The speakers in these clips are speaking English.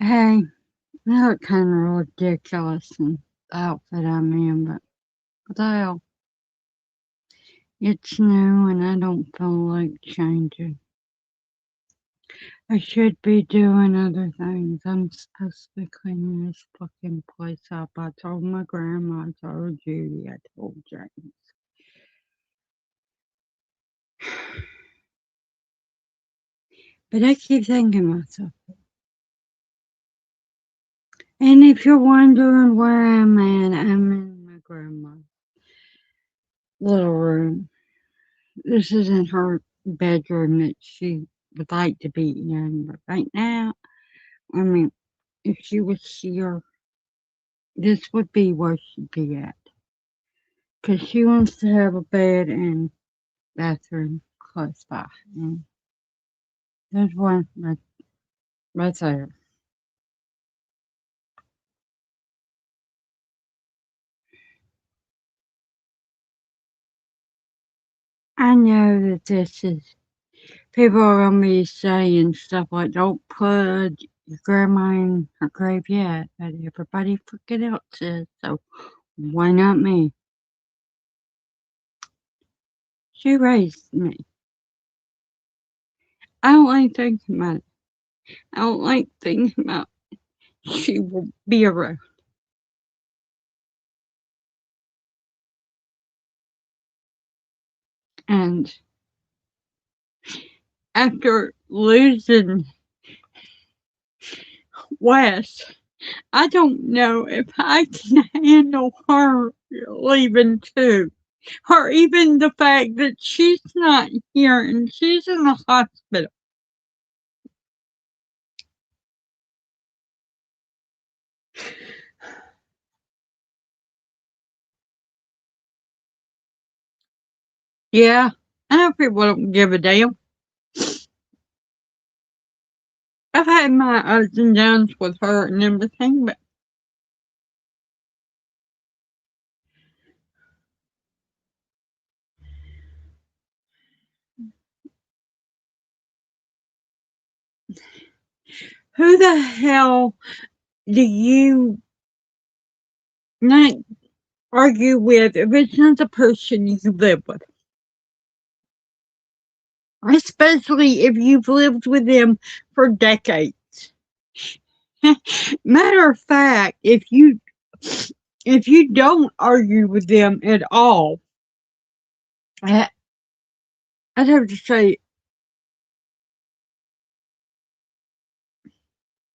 Hey, I look kind of ridiculous in the outfit I'm in, but what the hell? It's new and I don't feel like changing. I should be doing other things. I'm supposed to be cleaning this fucking place up. I told my grandma, I told Judy, I told James. But I keep thinking to myself, and if you're wondering where I'm at, I'm in my grandma's little room. This isn't her bedroom that she would like to be in, but right now, I mean, if she was here, this would be where she'd be at. Because she wants to have a bed and bathroom close by. And there's one right there. I know that this is, people are going to be saying stuff like, don't put your grandma in her grave yet, but everybody freaking else is, so why not me? She raised me. I don't like thinking about it. I don't like thinking about she will be around. And after losing Wes, I don't know if I can handle her leaving too. Or even the fact that she's not here and she's in the hospital. Yeah, I know people don't give a damn. I've had my ups and downs with her and everything, but who the hell do you not argue with if it's not the person you live with? Especially if you've lived with them for decades. Matter of fact, if you don't argue with them at all, I- I'd have to say,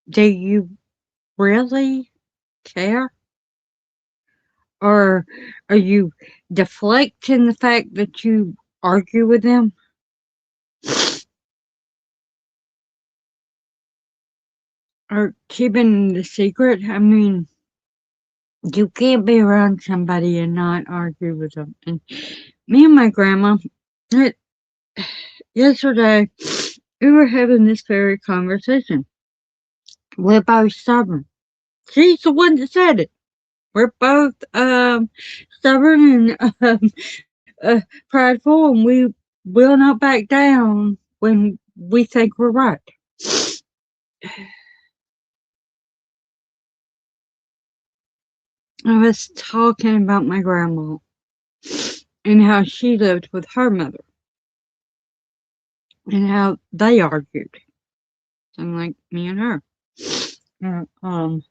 do you really care? Or are you deflecting the fact that you argue with them? Or keeping the secret? I mean, you can't be around somebody and not argue with them. And me and my grandma, it, yesterday, we were having this very conversation. We're both stubborn. She's the one that said it. We're both stubborn and prideful, and we will not back down when we think we're right. I was talking about my grandma and how she lived with her mother and how they argued, unlike me and her. Uh, Um,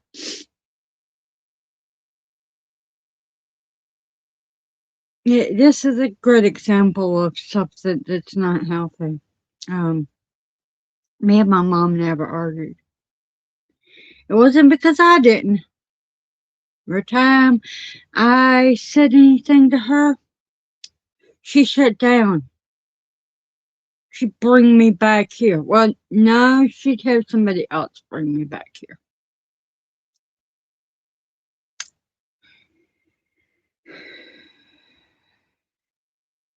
yeah, this is a great example of something that's not healthy. Um, Me and my mom never argued. It wasn't because I didn't. Every time I said anything to her, she shut down. She'd bring me back here. Well, no, she'd have somebody else bring me back here.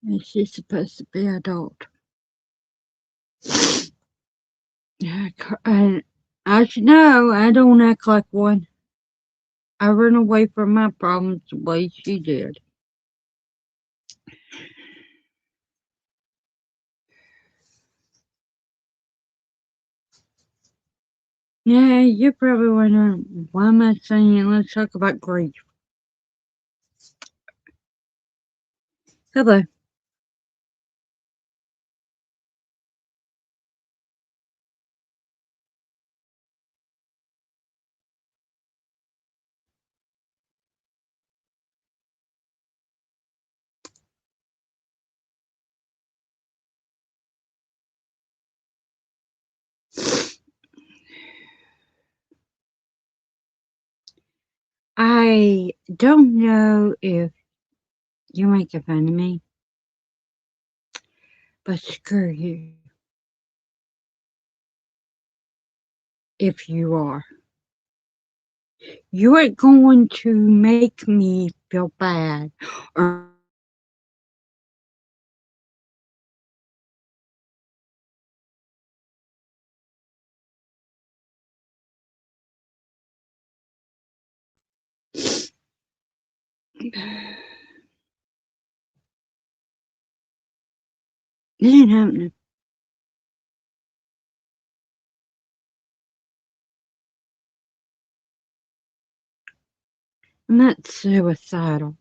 And she's supposed to be adult. Yeah, and I should know I don't act like one. I run away from my problems the way she did. Yeah, you're probably wondering, why am I saying let's talk about grief? Hello. I don't know if you're making fun of me, but screw you if you are. You ain't going to make me feel bad or it ain't happening. I'm not suicidal.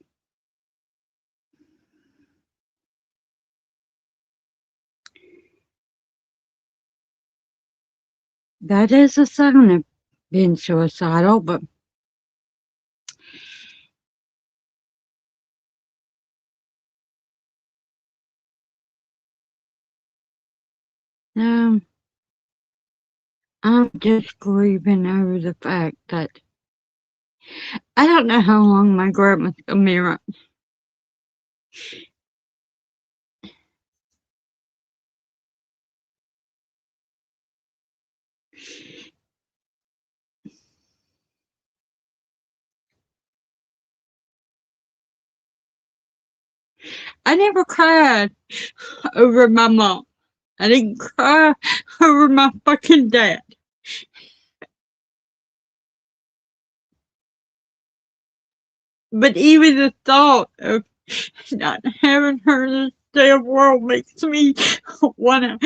That is a sign of being suicidal, but um, I'm just grieving over the fact that I don't know how long my grandma's gonna be around. I never cried over my mom. I didn't cry over my fucking dad. But even the thought of not having her in this damn world makes me wanna.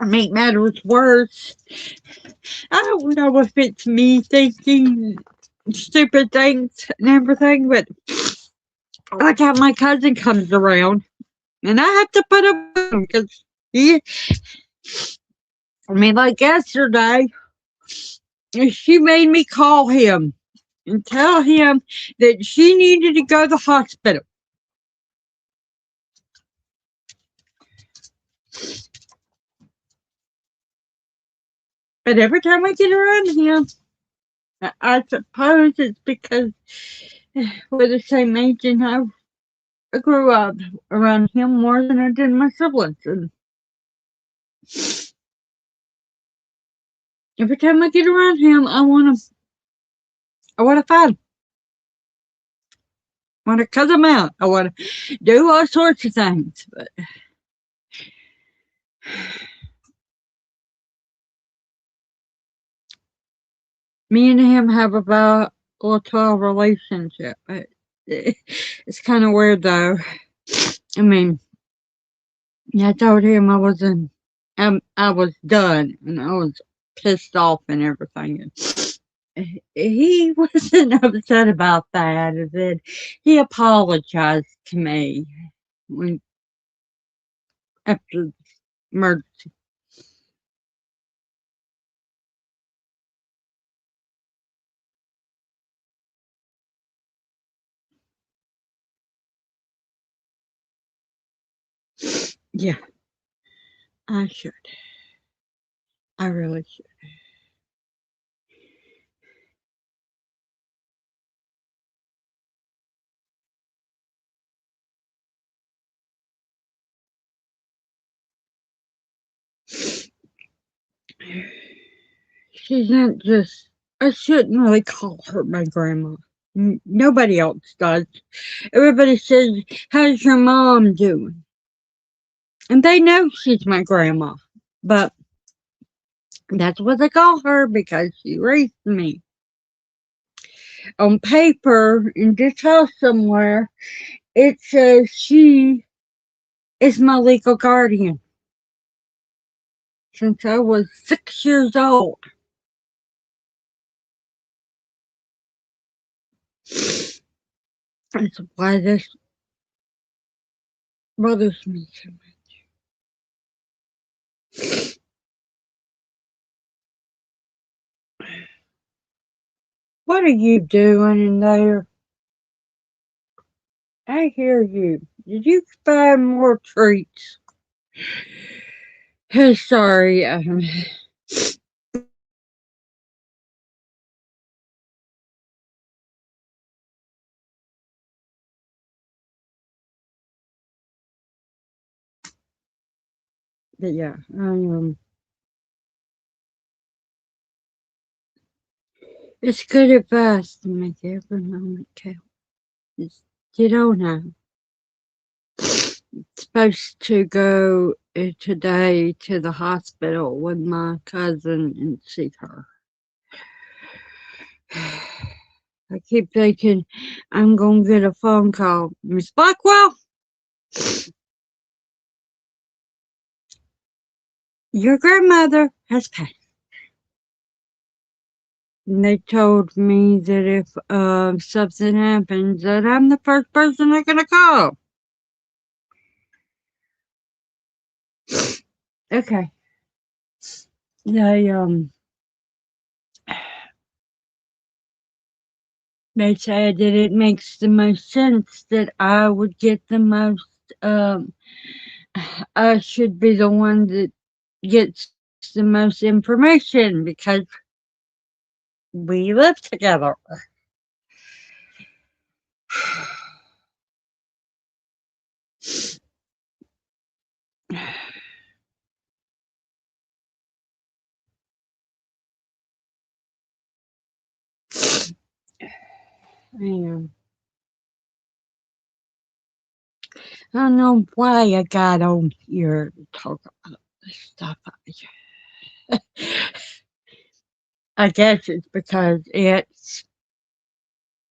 Make matters worse. I don't know if it's me thinking stupid things and everything, but like how my cousin comes around and I have to put up with him because he, I mean, like yesterday, she made me call him and tell him that she needed to go to the hospital. But every time I get around him, I suppose it's because we're the same age and I grew up around him more than I did my siblings. And every time I get around him, I want to fight him. I want to cut him out. I want to do all sorts of things. But me and him have about a 12 relationship. It's kind of weird though. I mean, I told him I was done and I was pissed off and everything. And he wasn't upset about that. And then he apologized to me when after the murder. Yeah, I should. I really should. She's not just. I shouldn't really call her my grandma. Nobody else does. Everybody says, "How's your mom doing?" And they know she's my grandma, but That's what they call her because she raised me. On paper, in this house somewhere, it says she is my legal guardian since I was 6 years old. That's why this bothers me so much. What are you doing in there? I hear you. Did you find more treats? Sorry. But yeah, it's good advice to make every moment count. You don't know. Supposed to go today to the hospital with my cousin and see her. I keep thinking I'm gonna get a phone call. Miss Blackwell, your grandmother has passed. And they told me that if something happens, that I'm the first person they're gonna call. Okay. They they said that it makes the most sense that I would get the most I should be the one that gets the most information because we live together. Yeah. I don't know why I got on here to talk about this stuff. I guess it's because it's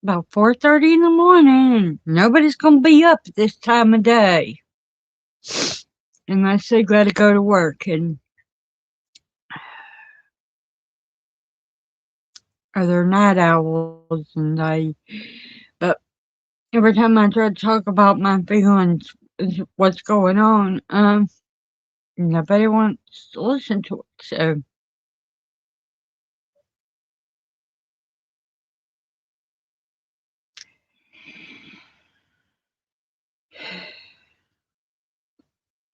about 4:30 in the morning and nobody's gonna be up at this time of day unless they gotta go to work and or they're night owls and but every time I try to talk about my feelings, what's going on, nobody wants to listen to it. So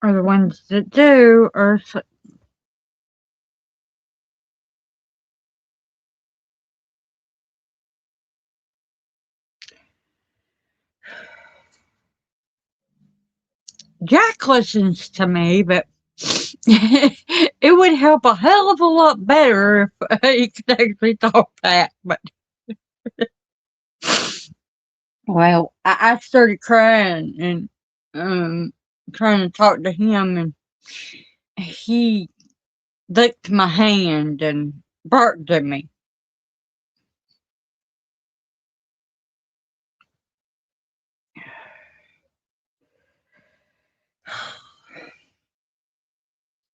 are the ones that do are Jack listens to me, but it would help a hell of a lot better if he could actually talk back. But well, I started crying and trying to talk to him, and he licked my hand and barked at me.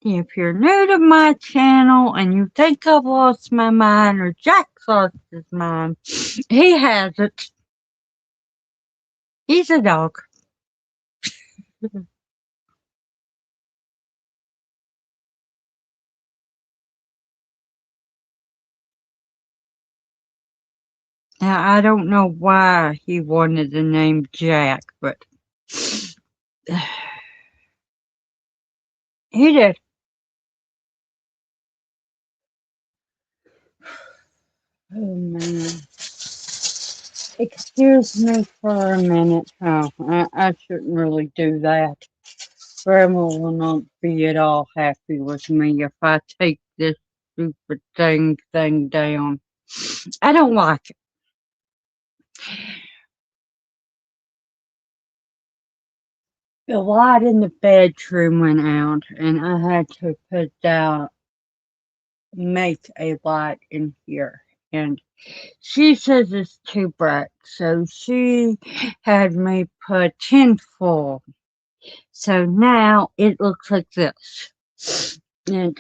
If you're new to my channel and you think I've lost my mind or Jack's lost his mind, he hasn't. He's a dog. Now, I don't know why he wanted the name Jack, but he did. Oh, man. Excuse me for a minute. Oh, I shouldn't really do that. Grandma will not be at all happy with me if I take this stupid thing down. I don't like it. The light in the bedroom went out, and I had to put down make a lot in here. And she says it's too bright, so she had me put tinfoil. So now it looks like this. And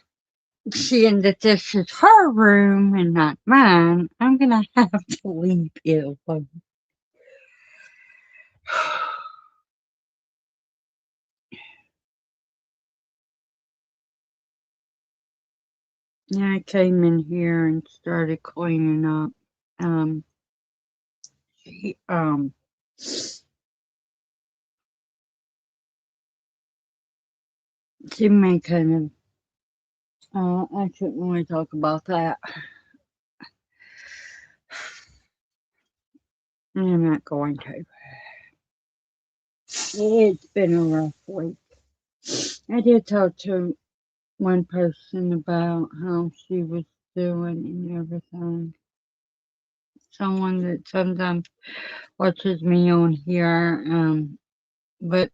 seeing that this is her room and not mine, I'm gonna have to leave it alone. I came in here and started cleaning up. Um, she, um, she may kind of, I shouldn't really talk about that. I'm not going to. It's been a rough week. I did talk to one person about how she was doing and everything. Someone that sometimes watches me on here, but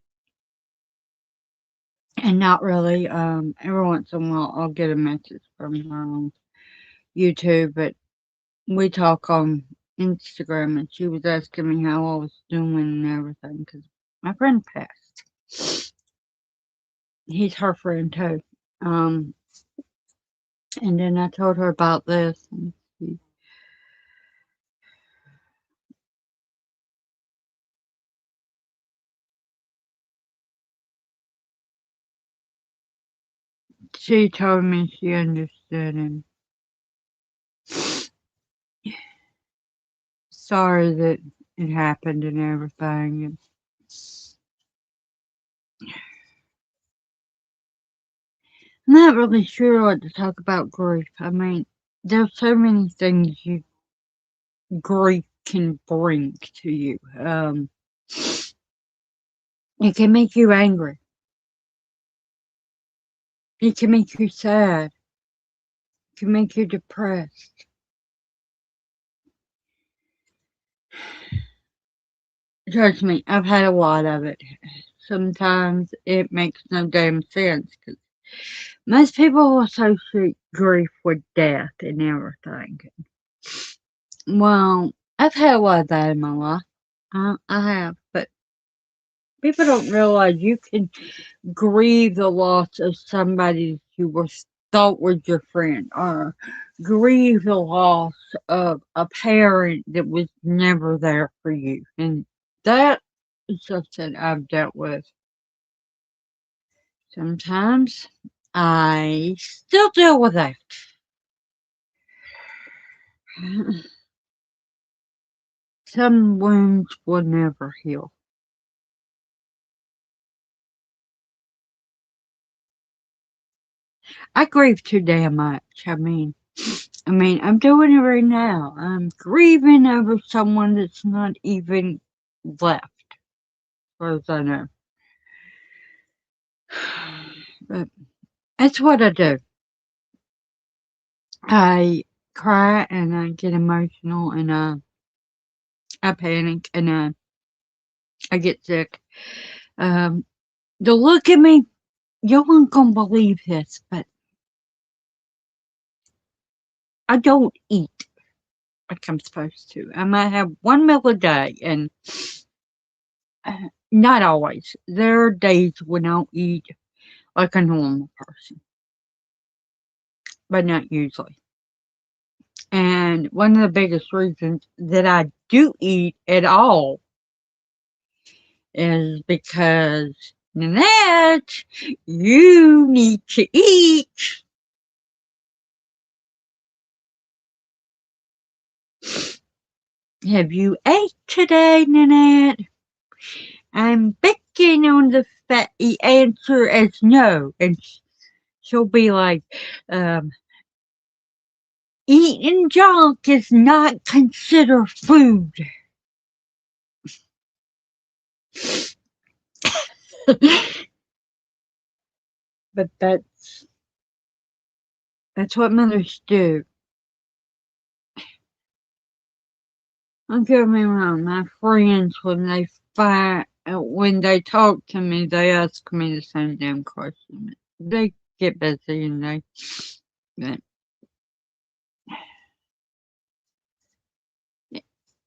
and not really. Every once in a while, I'll get a message from her on YouTube, but we talk on Instagram, and she was asking me how I was doing and everything because my friend passed. He's her friend too. Um, and then I told her about this, and she told me she understood and sorry that it happened and everything. And I'm not really sure what to talk about grief. I mean, there's so many things grief can bring to you. It can make you angry. It can make you sad. It can make you depressed. Trust me, I've had a lot of it. Sometimes it makes no damn sense because most people associate grief with death and everything. Well, I've had a lot of that in my life. I have, but people don't realize you can grieve the loss of somebody you was thought was your friend, or grieve the loss of a parent that was never there for you, and that is something I've dealt with. Sometimes I still deal with that. Some wounds will never heal. I grieve too damn much. I mean, I'm doing it right now. I'm grieving over someone that's not even left, as far as I know. But that's what I do. I cry and I get emotional and I panic and I get sick. Um, the look at me, you aren't gonna believe this, but I don't eat like I'm supposed to. I might have one meal a day, and not always. There are days when I'll eat like a normal person, but not usually. And one of the biggest reasons that I do eat at all is because, Nanette, you need to eat. Have you ate today, Nanette? I'm betting on the answer as no. And she'll be like, um, eating junk is not considered food. But that's what mothers do. Don't get me wrong, my friends when they talk to me, they ask me the same damn question. They get busy and they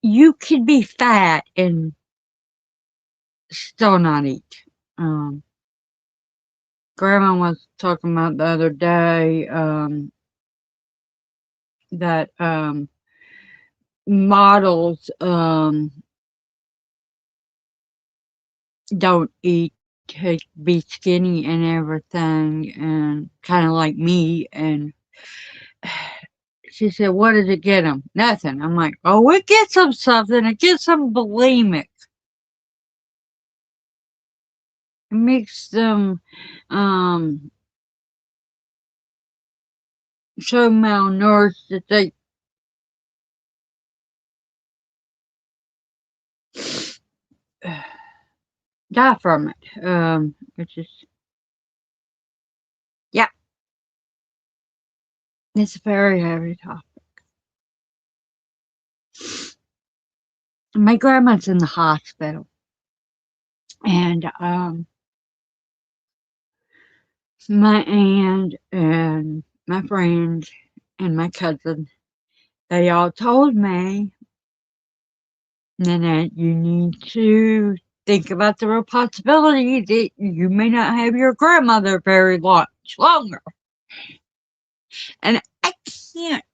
you could be fat and still not eat. Grandma was talking about the other day that models don't eat to be skinny and everything, and kind of like me. And she said, "What does it get them?" Nothing. I'm like, "Oh, it gets them something. It gets them bulimic. It makes them um so malnourished that they die from it." Which is, yeah, it's a very heavy topic. My grandma's in the hospital, and my aunt and my friend and my cousin, they all told me, Nanette, you need to think about the real possibility that you may not have your grandmother very much longer. And I can't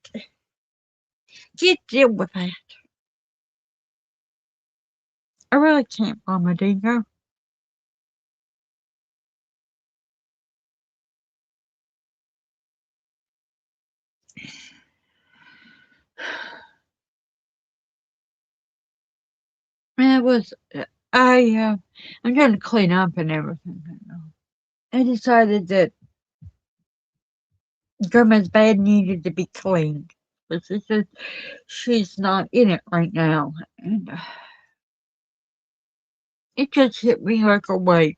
get deal with that. I really can't, Mama Dingo. And it was, I'm trying to clean up and everything. I decided that Grandma's bed needed to be cleaned. But she said she's not in it right now. And it just hit me like a wave.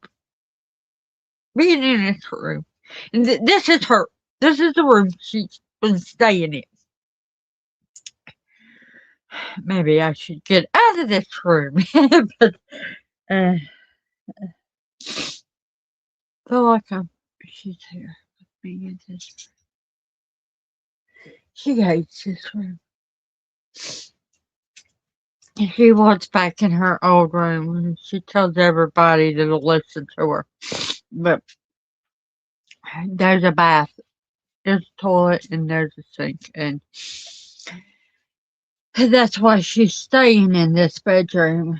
Being in this room. And this is her. This is the room she's been staying in. Maybe I should get out of this room. But uh, feel like she's here with me in this. She hates this room. And she wants back in her old room, and she tells everybody to listen to her. But there's a bath, there's a toilet, and there's a sink, and that's why she's staying in this bedroom.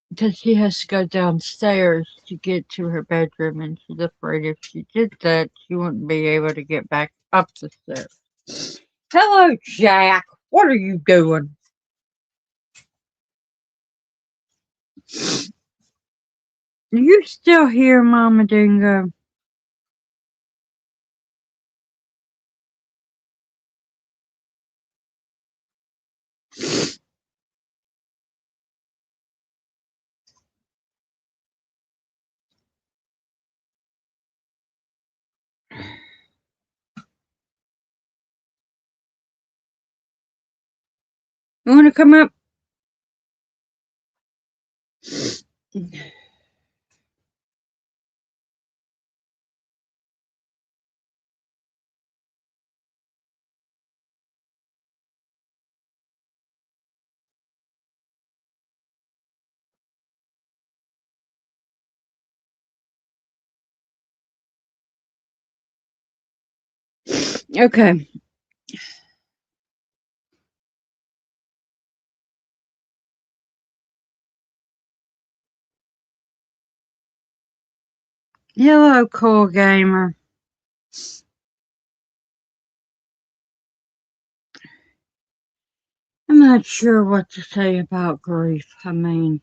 Because she has to go downstairs to get to her bedroom, and she's afraid if she did that, she wouldn't be able to get back up the stairs. Hello, Jack. What are you doing? Are you still here, Mama Dingo? You want to come up? Okay. Hello, cool gamer. I'm not sure what to say about grief. I mean,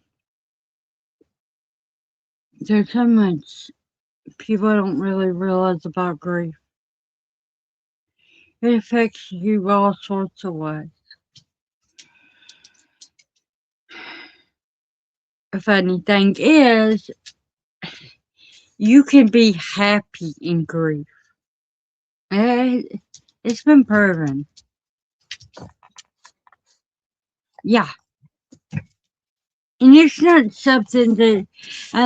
there's so much people don't really realize about grief. It affects you all sorts of ways. The funny thing is, you can be happy in grief. Eh, it's been proven. Yeah. And it's not something that,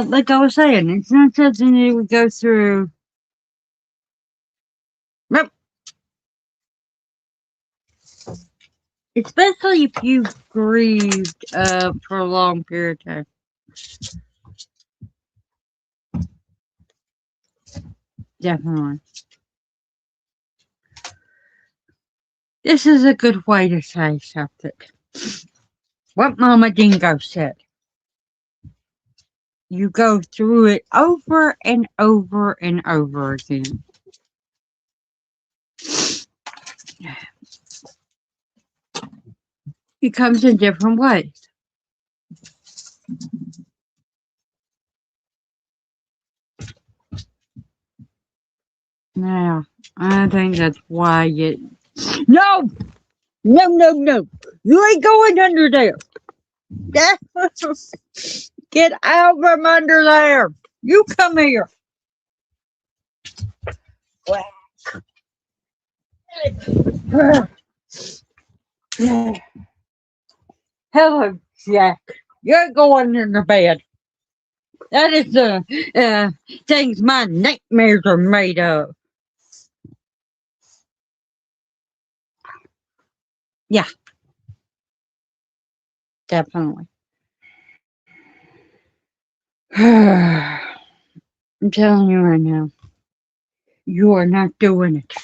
like I was saying, it's not something that we go through. Nope. especially if you've grieved for a long period of time. Definitely. This is a good way to say something. What Mama Dingo said. You go through it over and over and over again. It comes in different ways. Now, I think that's why you. No! No, no, no! You ain't going under there! Get out from under there! You come here! Hello, Jack. You're going in the bed. That is the things my nightmares are made of. Yeah, definitely. I'm telling you right now, you are not doing it.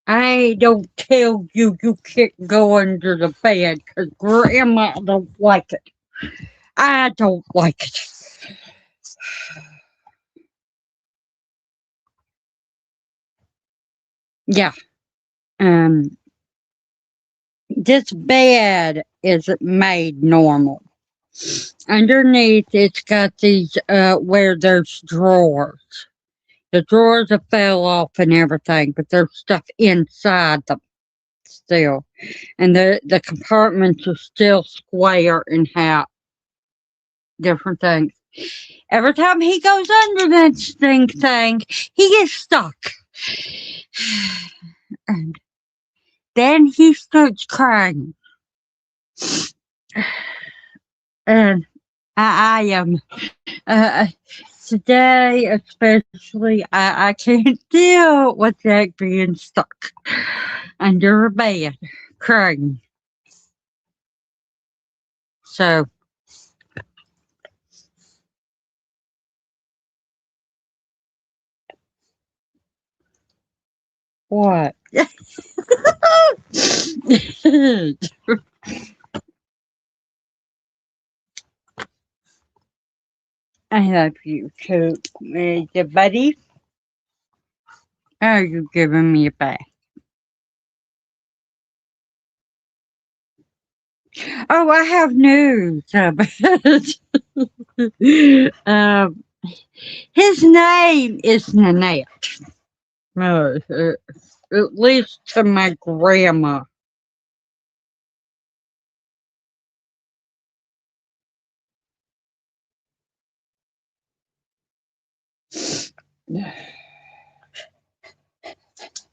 I don't tell you you can't go under the bed because Grandma don't like it. I don't like it. Yeah. Um, this bed is made normal. Underneath, it's got these where there's drawers. The drawers have fell off and everything, but there's stuff inside them still, and the compartments are still square and have different things. Every time he goes under that thing, he gets stuck, and then he starts crying, and I am. Today, especially, I can't deal with Jack being stuck under a bed crying. So, what? I love you too, Mr. Buddy. Are you giving me a bath? Oh, I have news about his name is Nanette. At least to my grandma.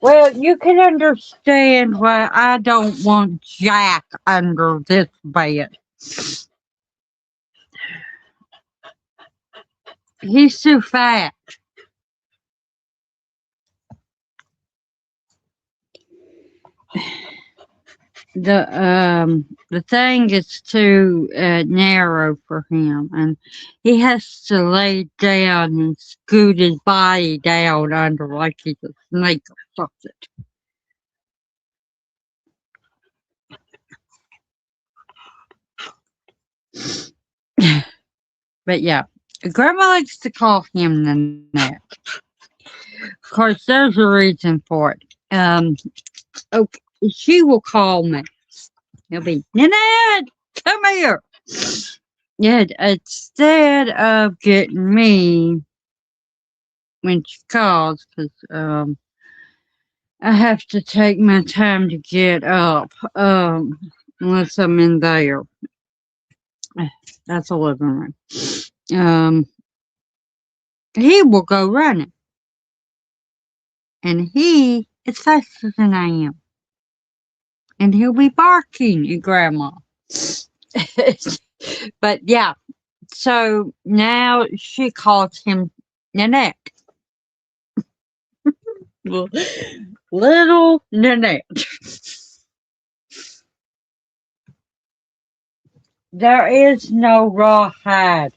Well, you can understand why I don't want Jack under this bed. He's too fat. The thing is too narrow for him, and he has to lay down and scoot his body down under like he's a snake or something. But yeah, Grandma likes to call him Nanette. Of course, there's a reason for it. Okay, she will call me. It'll be Nanette, come here. Yeah, instead of getting me when she calls, because I have to take my time to get up, unless I'm in there. That's a living room. Um, he will go running, and he is faster than I am, and he'll be barking at Grandma. But yeah, so now she calls him Nanette. Little Nanette. There is no rawhide.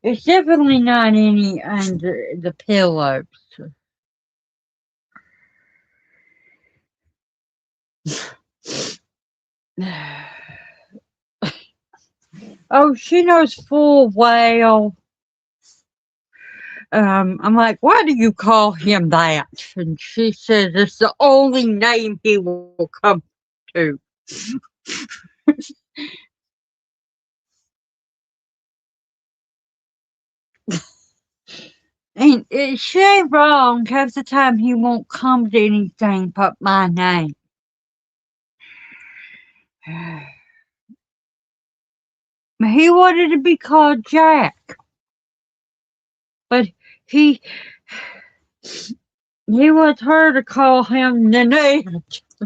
It's definitely not any under the pillows. Oh, she knows full well. I'm like, why do you call him that? And she says it's the only name he will come to. And she ain't wrong. Half the time he won't come to anything but my name. He wanted to be called Jack, but he he wants her to call him Nanette.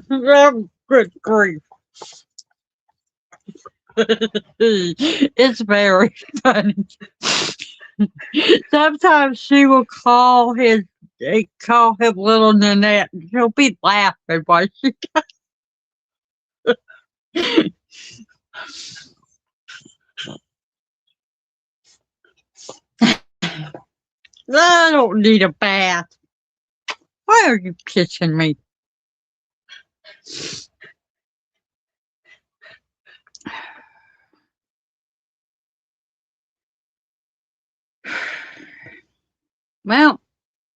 Good grief. It's very funny. Sometimes she will call him little Nanette. She'll be laughing while she I don't need a bath. Why are you kissing me? Well,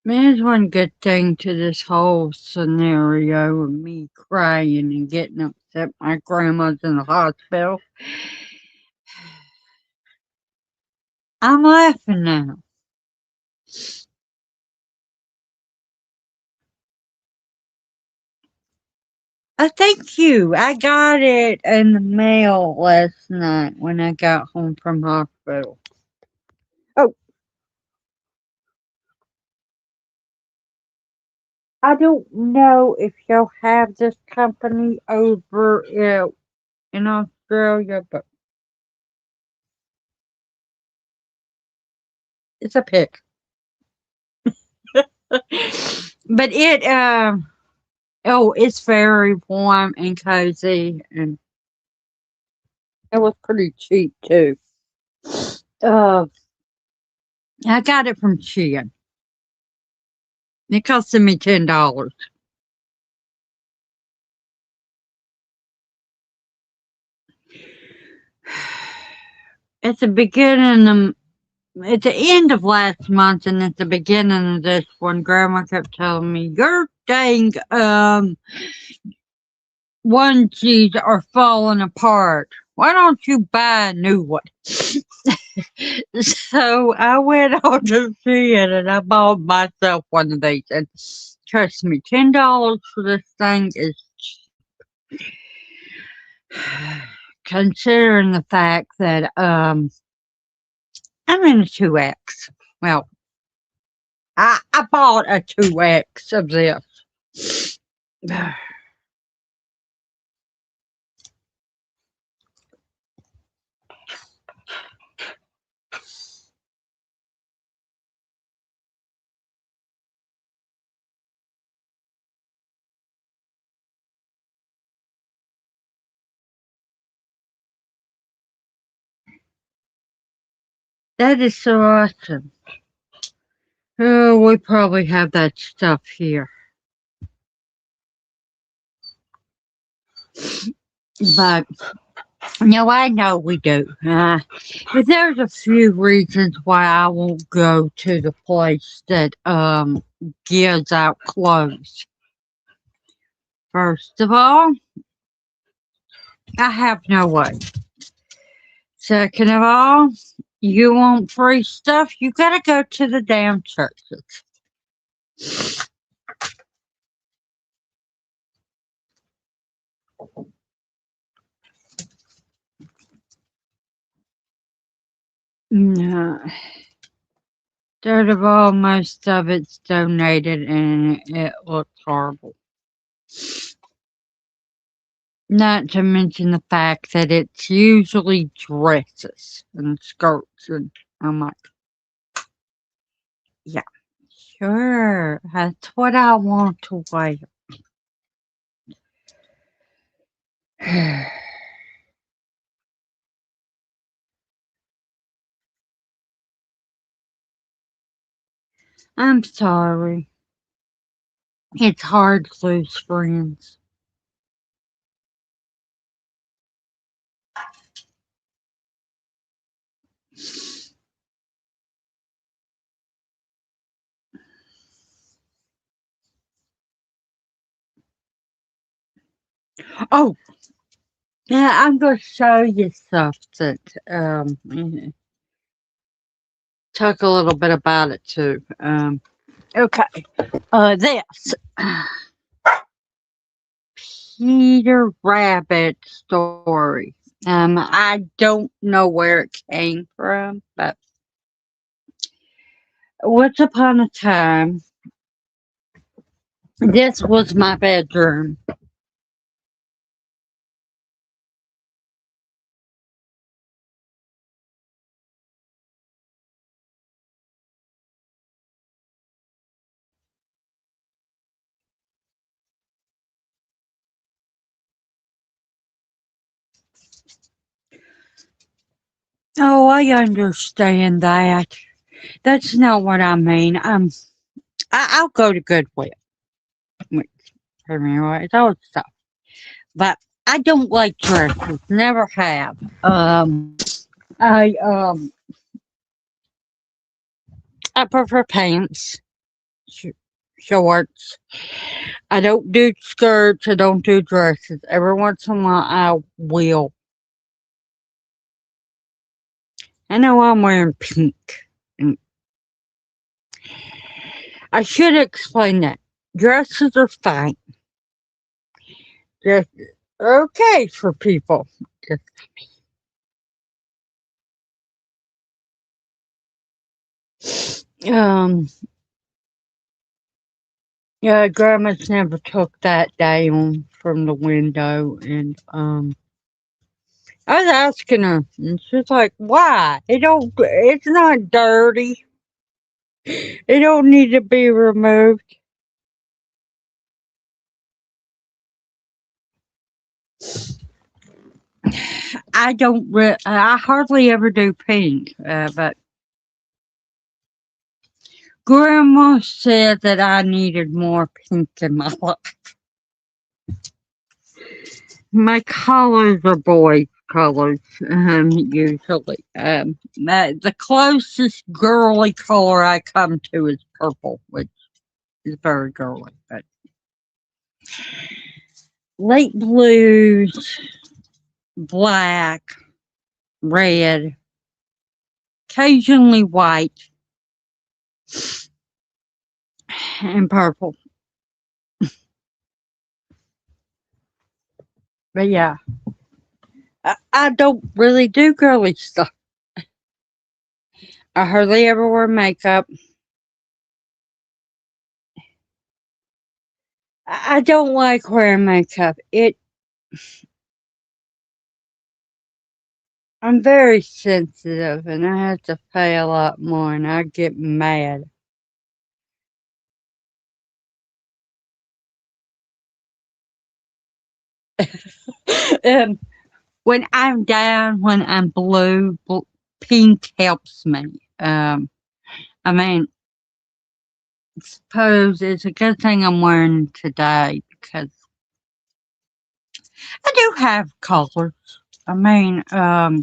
there's one good thing to this whole scenario of me crying and getting upset my grandma's in the hospital. I'm laughing now. Thank you. I got it in the mail last night when I got home from hospital. Oh, I don't know if y'all have this company over in Australia, but it's a pick. But it's very warm and cozy, and it was pretty cheap too. Uh, I got it from Shein. It costed me $10. At the beginning at the end of last month and at the beginning of this one, Grandma kept telling me, "Your dang onesies are falling apart. Why don't you buy a new one?" So I went on to Shein and I bought myself one of these. And trust me, $10 for this thing is considering the fact that I'm in a 2X. Well, I bought a 2X of this. That is so awesome. Oh, we probably have that stuff here. But no, I know we do. But there's a few reasons why I won't go to the place that gives out clothes. First of all, I have no way. Second of all, you want free stuff, you gotta go to the damn churches. No. Third of all, most of it's donated and it looks horrible. Not to mention the fact that it's usually dresses and skirts, and I'm like, yeah, sure, that's what I want to wear. I'm sorry. It's hard to lose friends. Oh, yeah, I'm going to show you something. Talk a little bit about it too. Okay. This Peter Rabbit story. I don't know where it came from, but once upon a time, this was my bedroom. Oh, I understand that. That's not what I mean. I'll go to Goodwill. Wait, it's old stuff. But I don't like dresses. Never have. I I prefer pants, sh- shorts. I don't do skirts. I don't do dresses. Every once in a while, I will. I know I'm wearing pink. And I should explain that. Dresses are fine. Dresses are okay for people. Just, Um, yeah, Grandma's never took that down from the window, and I was asking her, and she's like, "Why? It don't. It's not dirty. It don't need to be removed." I don't. I hardly ever do pink, but Grandma said that I needed more pink in my life. My colors are boys' colors, usually. The closest girly color I come to is purple, which is very girly. But light blues, black, red, occasionally white, and purple. But yeah, I don't really do girly stuff. I hardly ever wear makeup. I don't like wearing makeup. I'm very sensitive and I have to pay a lot more and I get mad. um, when I'm down, when I'm blue, pink helps me. I mean, suppose it's a good thing I'm wearing today because I do have colors. I mean, I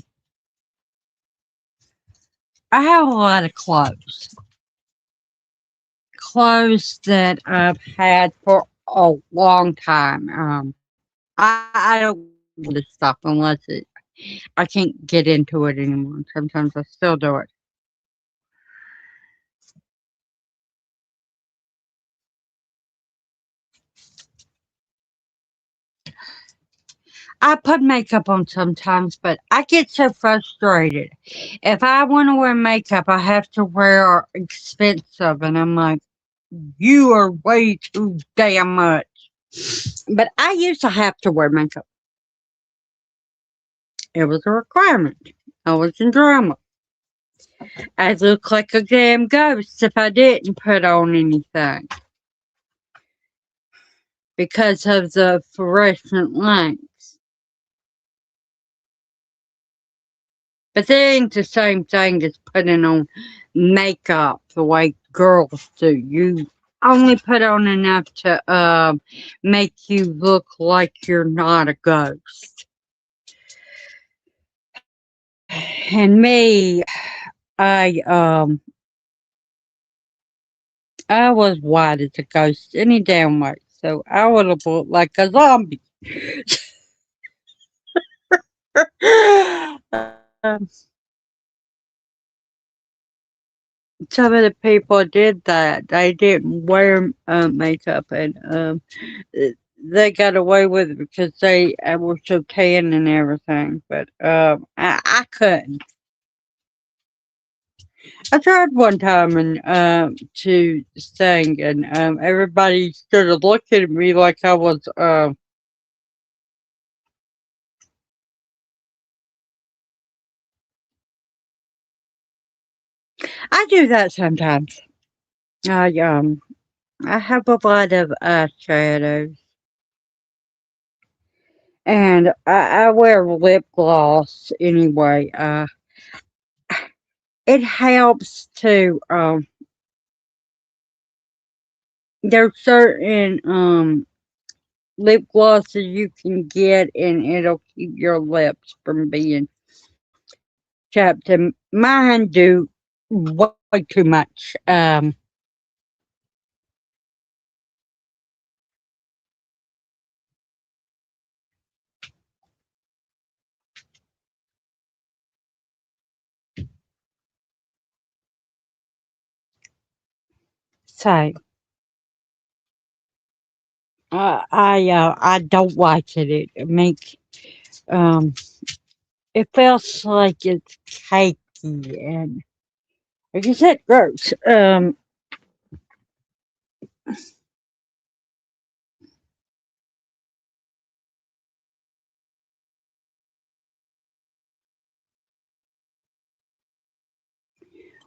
have a lot of clothes. Clothes that I've had for a long time. I don't do this stuff unless I can't get into it anymore. Sometimes I still do it. I put makeup on sometimes, but I get so frustrated. If I want to wear makeup, I have to wear expensive, and I'm like, you are way too damn much. But I used to have to wear makeup. It was a requirement. I was in drama. I'd look like a damn ghost if I didn't put on anything because of the fluorescent lights. But that ain't the same thing as putting on makeup the way girls do. You only put on enough to make you look like you're not a ghost. And me, I um I was white as a ghost any damn way. So I would have looked like a zombie. um, some of the people did that. They didn't wear makeup, and uh, they got away with it because they were so tan and everything. But I couldn't. I tried one time and to sing, and everybody started looking at me like I was. I do that sometimes. I I have a lot of eyeshadows, and I wear lip gloss anyway. It helps to there's certain lip glosses you can get, and it'll keep your lips from being chapped. And mine do way too much. So I don't like it. It makes um it feels like it's cakey and like you said, gross.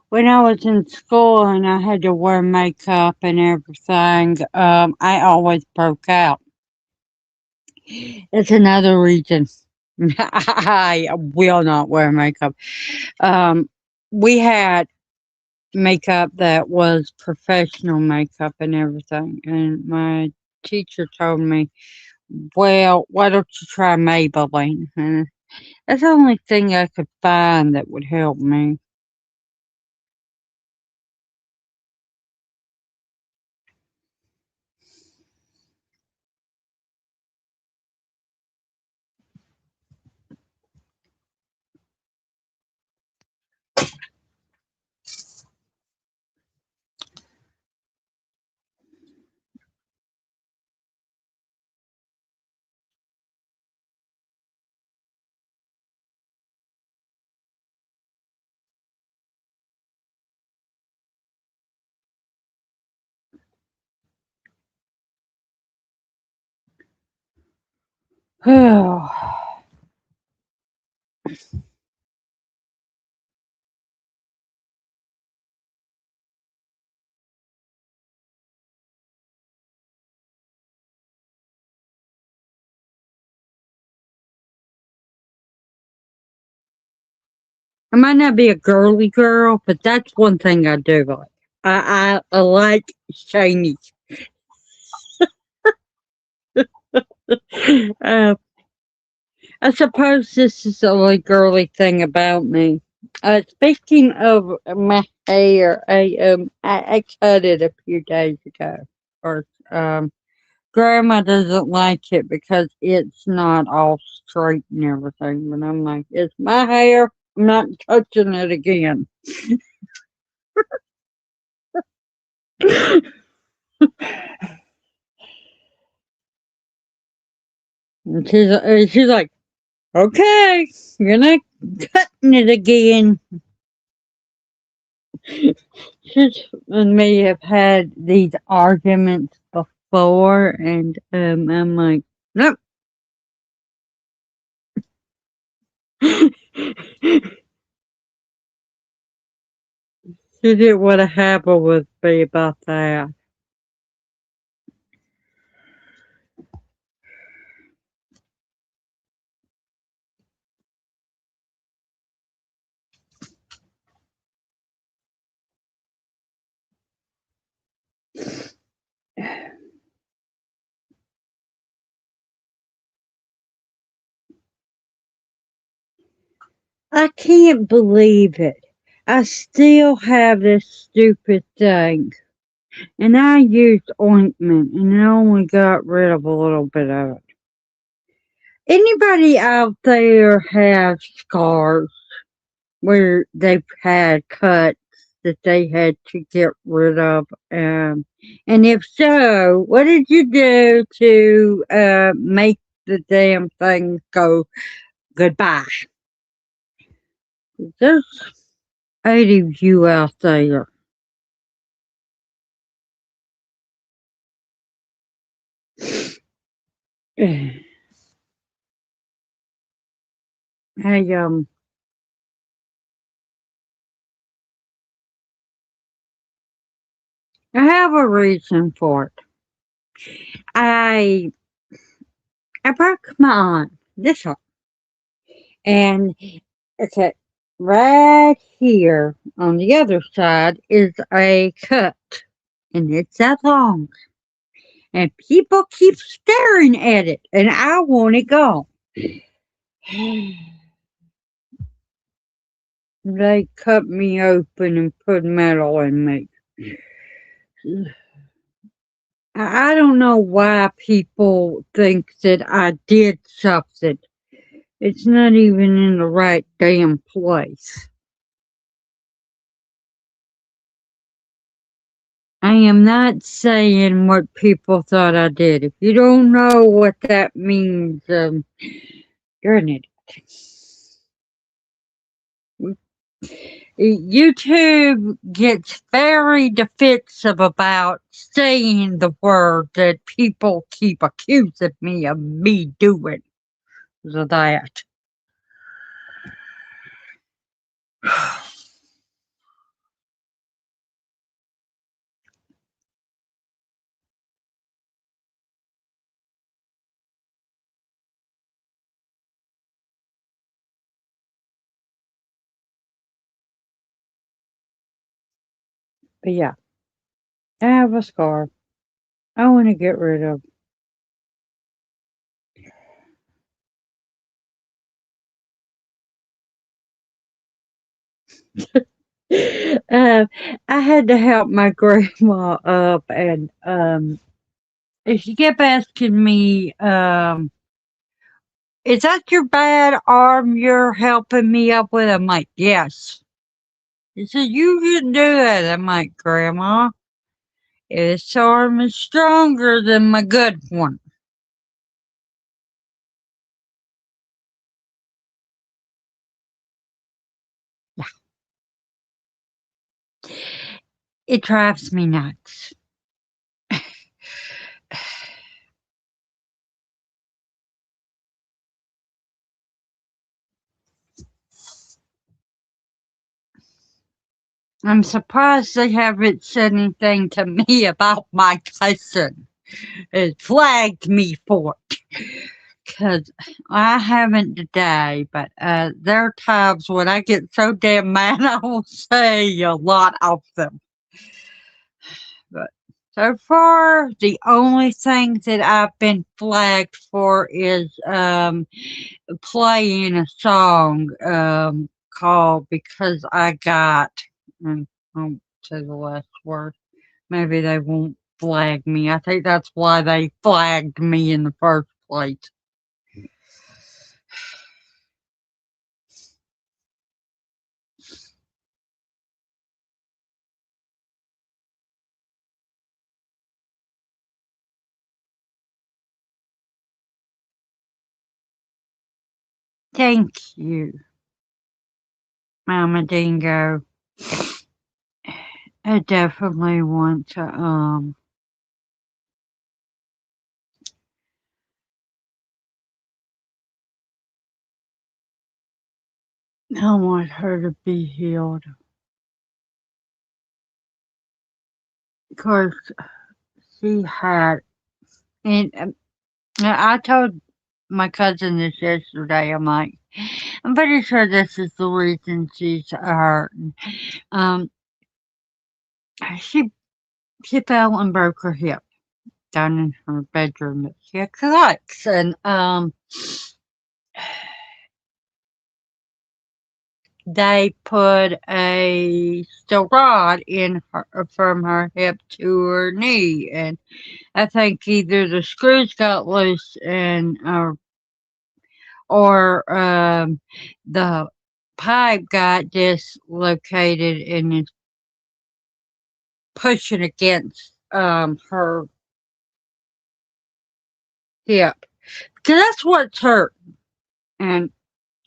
When I was in school and I had to wear makeup and everything, I always broke out. It's another reason I will not wear makeup. Um, we had makeup that was professional makeup and everything, and my teacher told me, "Well, why don't you try Maybelline?" And that's the only thing I could find that would help me. I might not be a girly girl, but that's one thing I do like. I like shiny. Uh, I suppose this is the only girly thing about me. Speaking of my hair, I cut it a few days ago. Or Grandma doesn't like it because it's not all straight and everything. But I'm like, it's my hair. I'm not touching it again. And she's like, okay, you're not cutting it again. She's and me have had these arguments before, and I'm like, nope. She didn't want to happen with me about that. I can't believe it. I still have this stupid thing. And I used ointment and it only got rid of a little bit of it. Anybody out there have scars where they've had cuts that they had to get rid of? And if so, what did you do to make the damn thing go goodbye? There's 80 of you out there. Hey, I have a reason for it. I I broke my arm, this arm, and okay, right here on the other side is a cut, and it's that long, and people keep staring at it, and I want it gone. They cut me open and put metal in me. I don't know why people think that I did something. It's not even in the right damn place. I am not saying what people thought I did. If you don't know what that means, you're an idiot. YouTube gets very defensive about saying the word that people keep accusing me of me doing. So that. But yeah, I have a scar. I want to get rid of. uh, I had to help my grandma up, and she kept asking me, "Is that your bad arm you're helping me up with?" I'm like, "Yes." She said, "You shouldn't do that." I'm like, "Grandma, this arm is stronger than my good one." It drives me nuts. I'm surprised they haven't said anything to me about my cousin. It flagged me for it. Because I haven't today, but there are times when I get so damn mad I will say a lot of them. But so far, the only thing that I've been flagged for is playing a song called Because I Got, and I won't say the last word. Maybe they won't flag me. I think that's why they flagged me in the first place. Thank you, Mama Dingo. I definitely want to, I want her to be healed. Because she had, and I told my cousin this yesterday. I'm like, I'm pretty sure this is the reason she's hurting. Um, she she fell and broke her hip down in her bedroom that she had cuts, and they put a steel rod in her from her hip to her knee, and I think either the screws got loose and or the pipe got dislocated and is pushing against her hip. Because that's what's hurt, and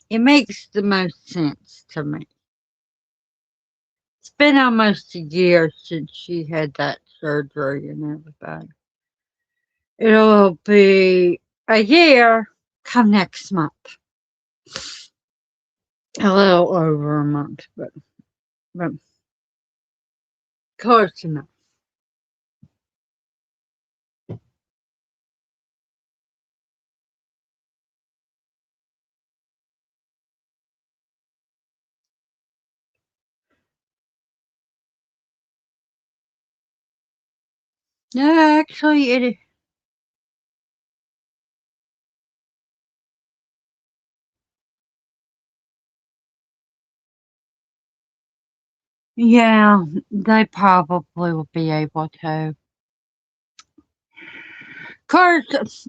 it makes the most sense to me. It's been almost a year since she had that surgery and everything. It'll be a year come next month. A little over a month, but close enough. Yeah, actually, yeah, they probably will be able to. Of course,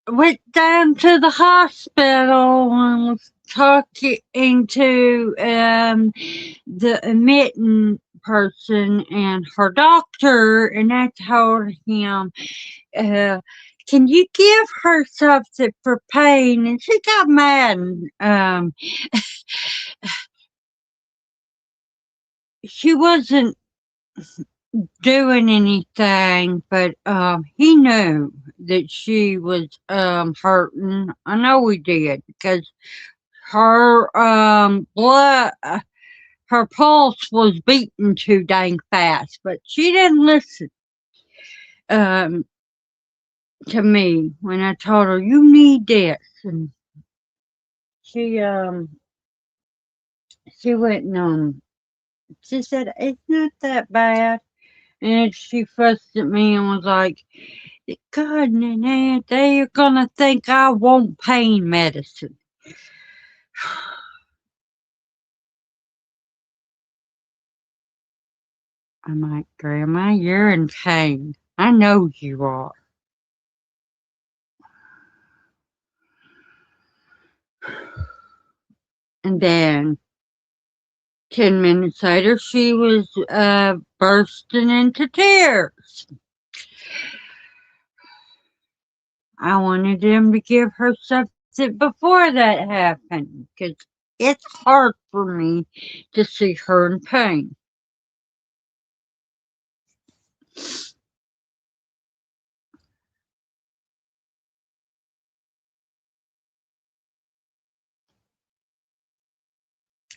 went down to the hospital and was talking to the admitting person and her doctor, and I told him, uh, "Can you give her something for pain?" And she got mad. And, she wasn't doing anything, but he knew that she was hurting. I know he did because her blood, her pulse was beating too dang fast, but she didn't listen um to me when I told her you need this, and she she went she said it's not that bad, and she fussed at me and was like, God, Nanette, they're gonna think I want pain medicine. I'm like, Grandma, you're in pain. I know you are. And then 10 minutes later, she was bursting into tears. I wanted them to give her something before that happened because it's hard for me to see her in pain.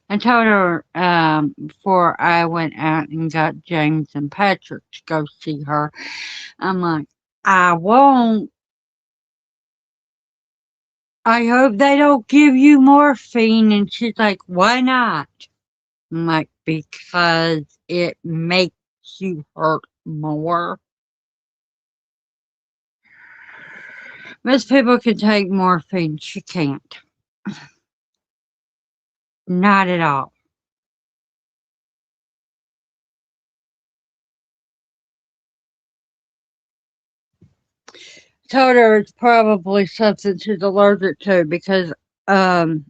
I told her before I went out and got James and Patrick to go see her, I'm like, I won't. I hope they don't give you morphine. And she's like, why not? I'm like, because it makes you hurt more. Most people can take morphine. She can't. Not at all. Told her it's probably something she's allergic to because um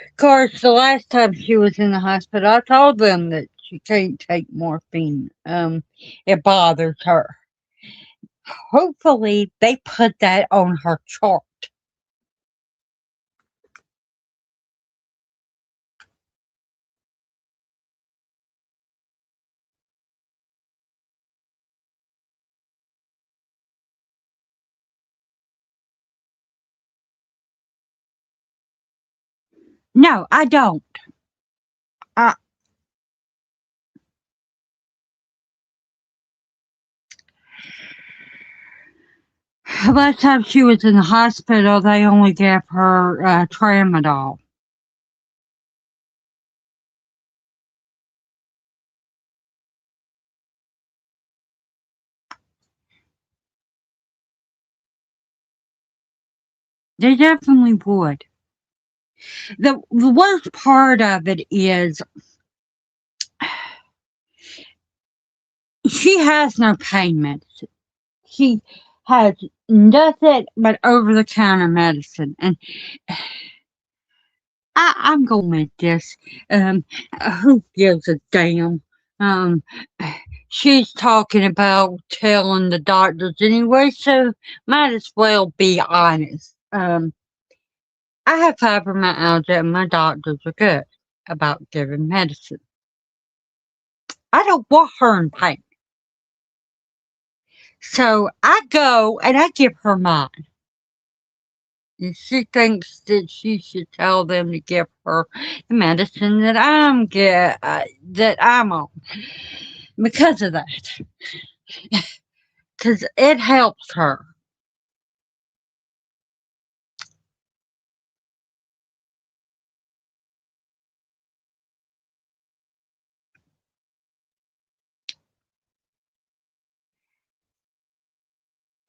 of course the last time she was in the hospital I told them that she can't take morphine. It bothers her. Hopefully they put that on her chart. No, I don't. I, last time she was in the hospital, they only gave her tramadol. They definitely would. The worst part of it is she has no pain medicine. She has nothing but over the counter medicine. And I'm going with this. Um, who gives a damn? Um, she's talking about telling the doctors anyway, so might as well be honest. I have fibromyalgia and my doctors are good about giving medicine. I don't want her in pain. So I go and I give her mine. And she thinks that she should tell them to give her the medicine that I'm on because of that. Because it helps her.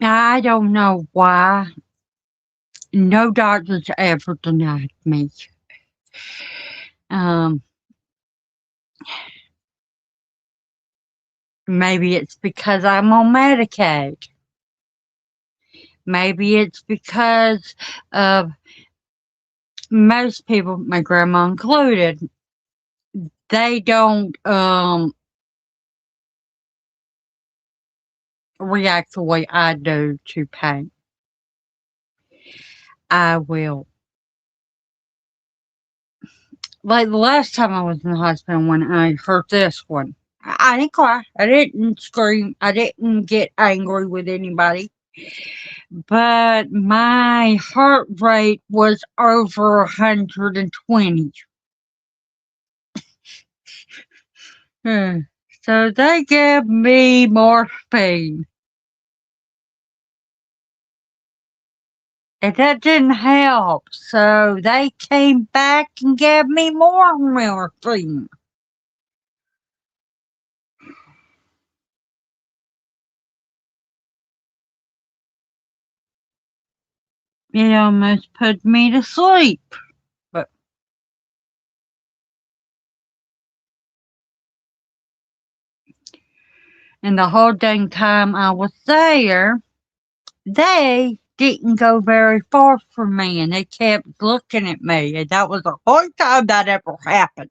Now, I don't know why no doctors ever denied me. Um, Maybe it's because I'm on Medicaid. Maybe it's because of most people, my grandma included, they don't react the way I do to pain. I will. Like the last time I was in the hospital when I heard this one, I didn't cry. I didn't scream. I didn't get angry with anybody. But my heart rate was over 120. Hmm. So they gave me morphine. And that didn't help. So they came back and gave me more morphine. It almost put me to sleep. But and the whole dang time I was there, they didn't go very far from me and they kept looking at me. And that was the whole time that ever happened.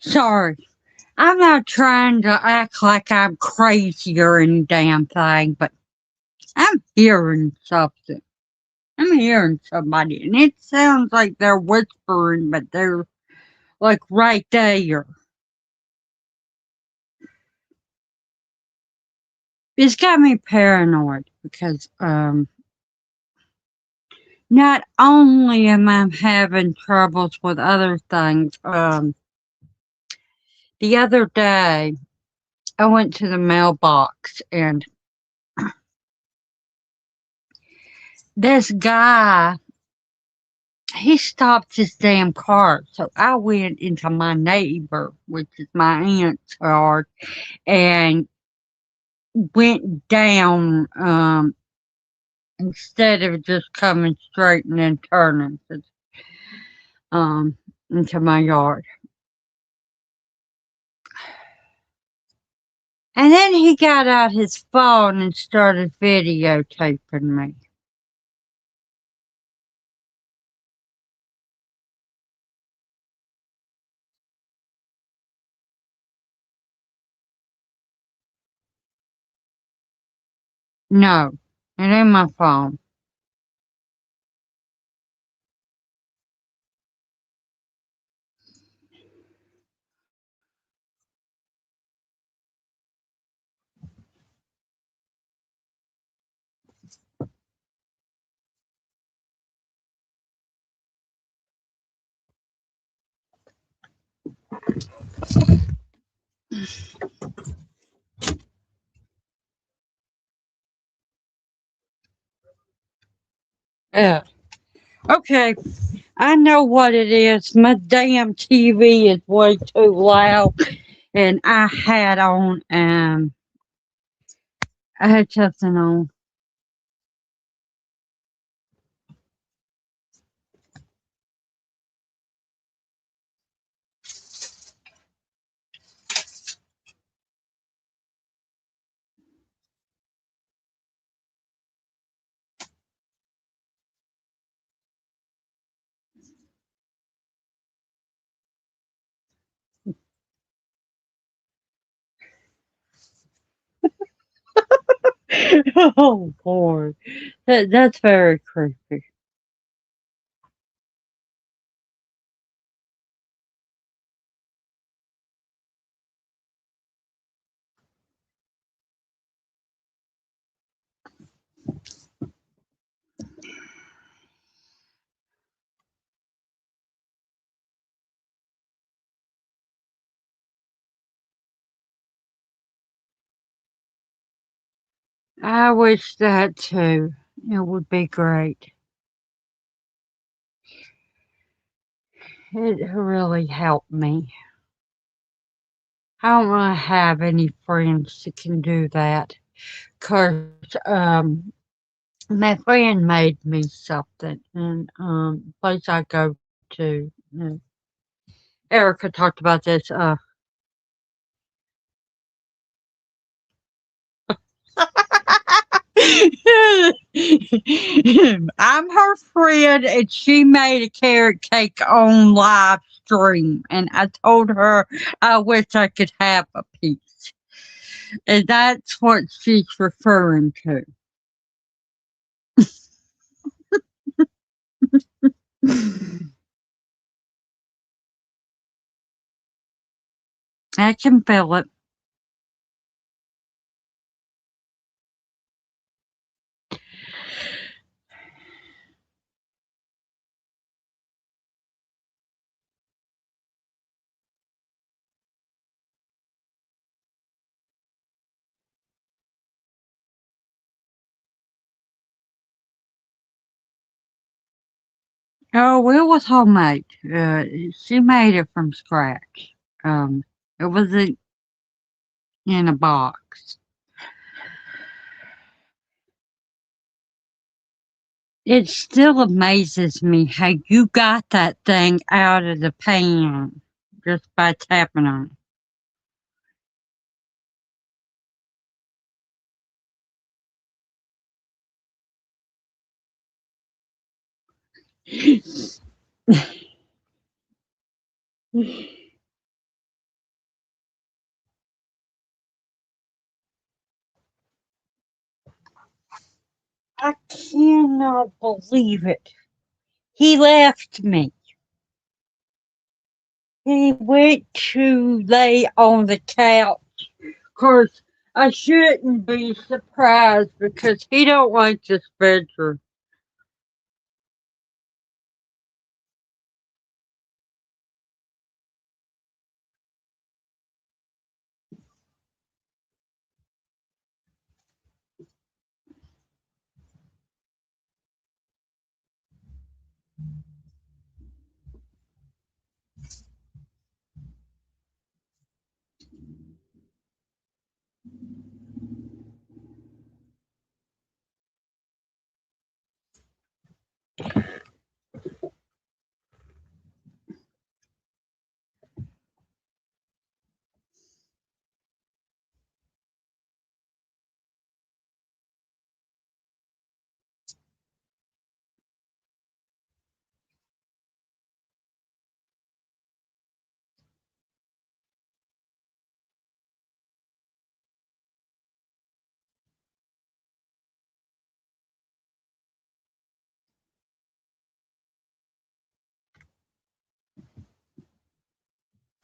Sorry. I'm not trying to act like I'm crazy or any damn thing, but I'm hearing something. I'm hearing somebody, and it sounds like they're whispering, but they're like right there. It's got me paranoid because not only am I having troubles with other things, the other day I went to the mailbox and this guy he stopped his damn car. So I went into my neighbor, which is my aunt's yard, and went down instead of just coming straight and then turning um into my yard. And then he got out his phone and started videotaping me. No, it ain't my phone. Yeah. Okay. I know what it is. My damn TV is way too loud, and I had something on. Oh Lord, that's very creepy. I wish that too. It would be great. It really helped me. I don't really have any friends that can do that. 'Cause my friend made me something, and place I go to. Erica talked about this. I'm her friend, and she made a carrot cake on live stream, and I told her I wish I could have a piece, and that's what she's referring to. I can feel it. Oh, it was homemade. She made it from scratch. It wasn't in a box. It still amazes me how you got that thing out of the pan just by tapping on it. I cannot believe it. He left me. He went to lay on the couch. Of course, I shouldn't be surprised because he don't like this bedroom.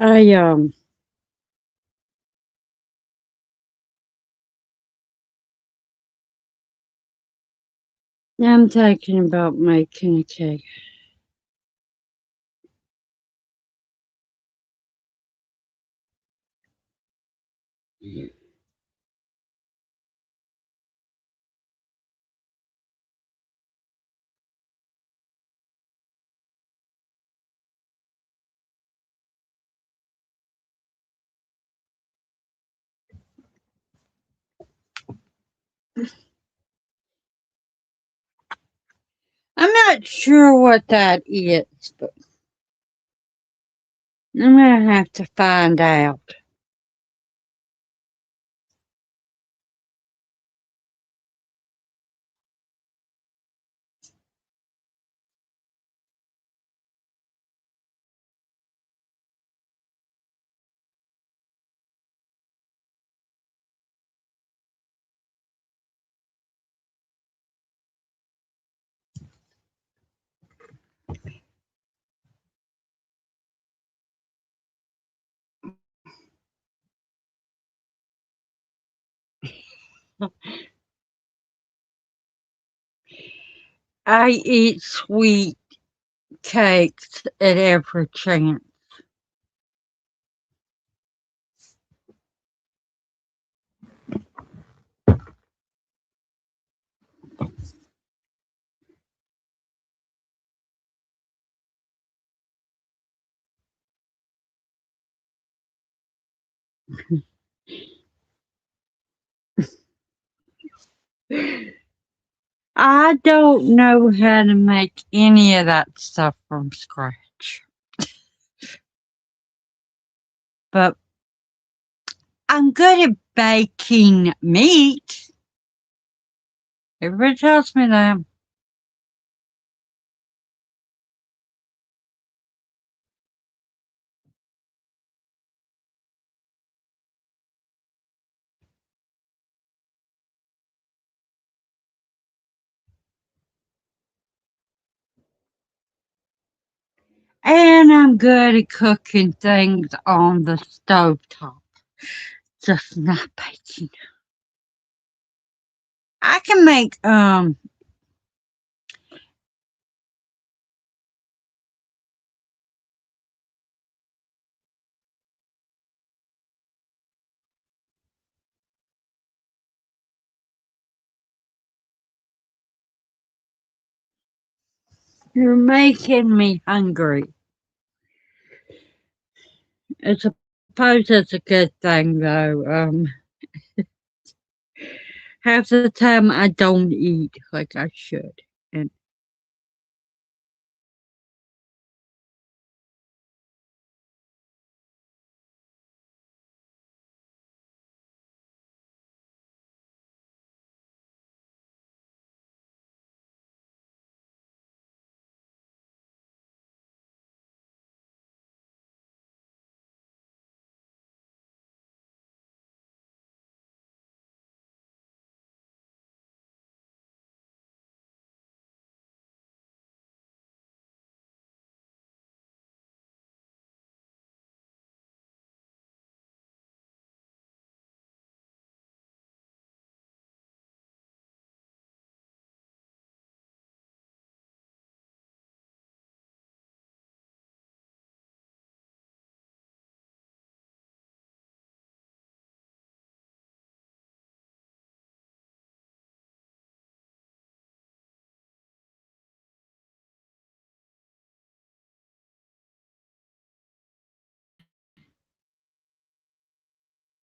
I I'm talking about making a cake. I'm not sure what that is, but I'm gonna have to find out. I eat sweet cakes at every chance. I don't know how to make any of that stuff from scratch, but I'm good at baking meat. Everybody tells me that. And I'm good at cooking things on the stove top, just not baking. I can make you're making me hungry. I suppose that's a good thing though. Half the time I don't eat like I should. And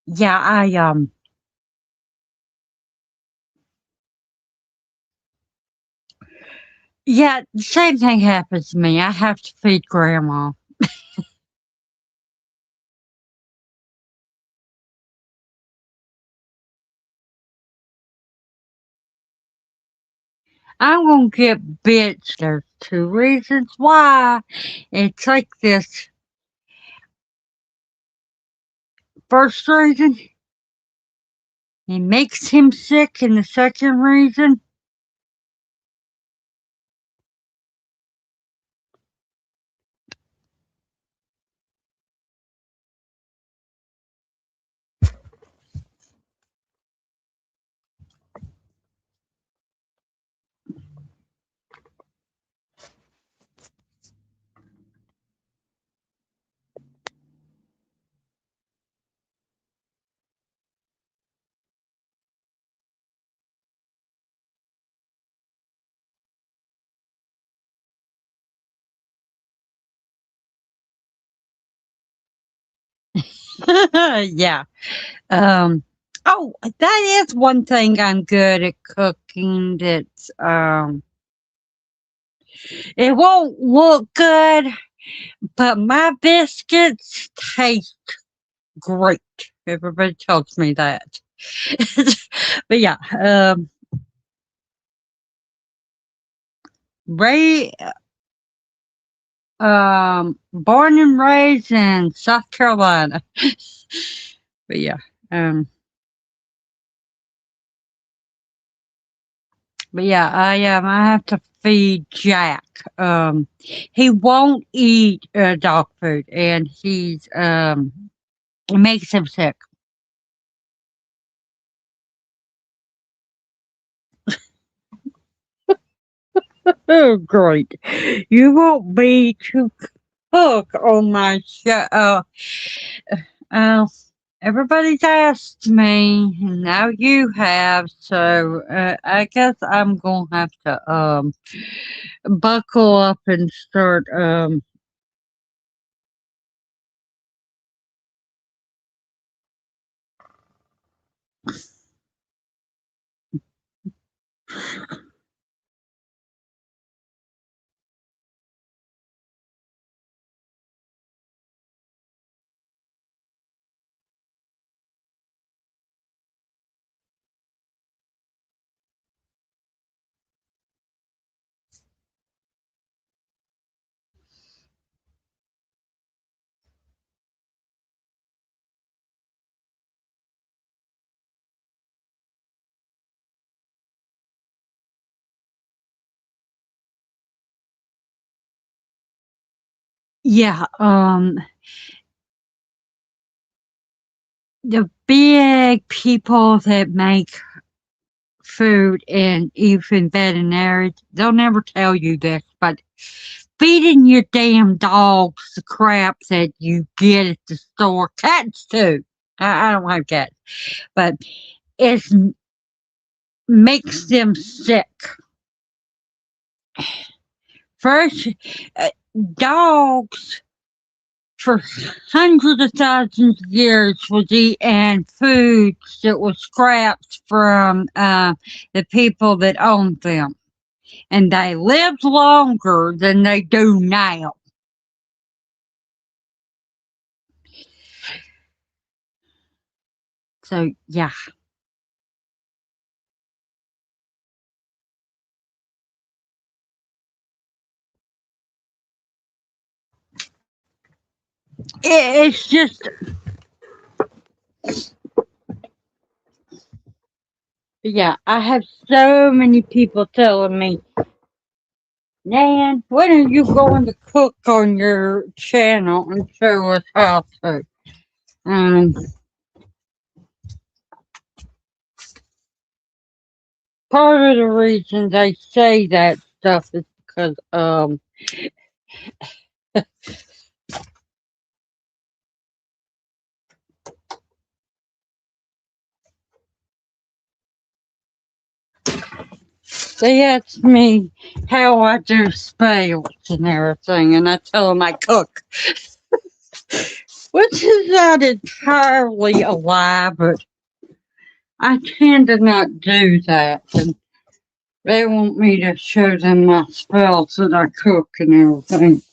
yeah, yeah, the same thing happens to me. I have to feed grandma. I'm gonna get bitched. There's two reasons why. It's like this. First reason, it makes him sick, and the second reason, Yeah. Oh, that is one thing I'm good at cooking. It won't look good, but my biscuits taste great. Everybody tells me that. But yeah, Ray, born and raised in South Carolina. But yeah, um, I have to feed Jack. He won't eat dog food, and it makes him sick. Oh, great! You want me to cook on my show? Uh, everybody's asked me, and now you have. So I guess I'm gonna have to buckle up and start. Yeah, the big people that make food and even veterinary, they'll never tell you this, but feeding your damn dogs the crap that you get at the store, cats too. I don't have cats, but it makes them sick. First, uh, dogs for hundreds of thousands of years was eating foods that was scraps from the people that owned them. And they lived longer than they do now. So, yeah. It's just, yeah, I have so many people telling me, Nan, when are you going to cook on your channel and show us how to? Um, Part of the reason they say that stuff is because they ask me how I do spells and everything, and I tell them I cook, which is not entirely a lie, but I tend to not do that. And they want me to show them my spells that I cook and everything.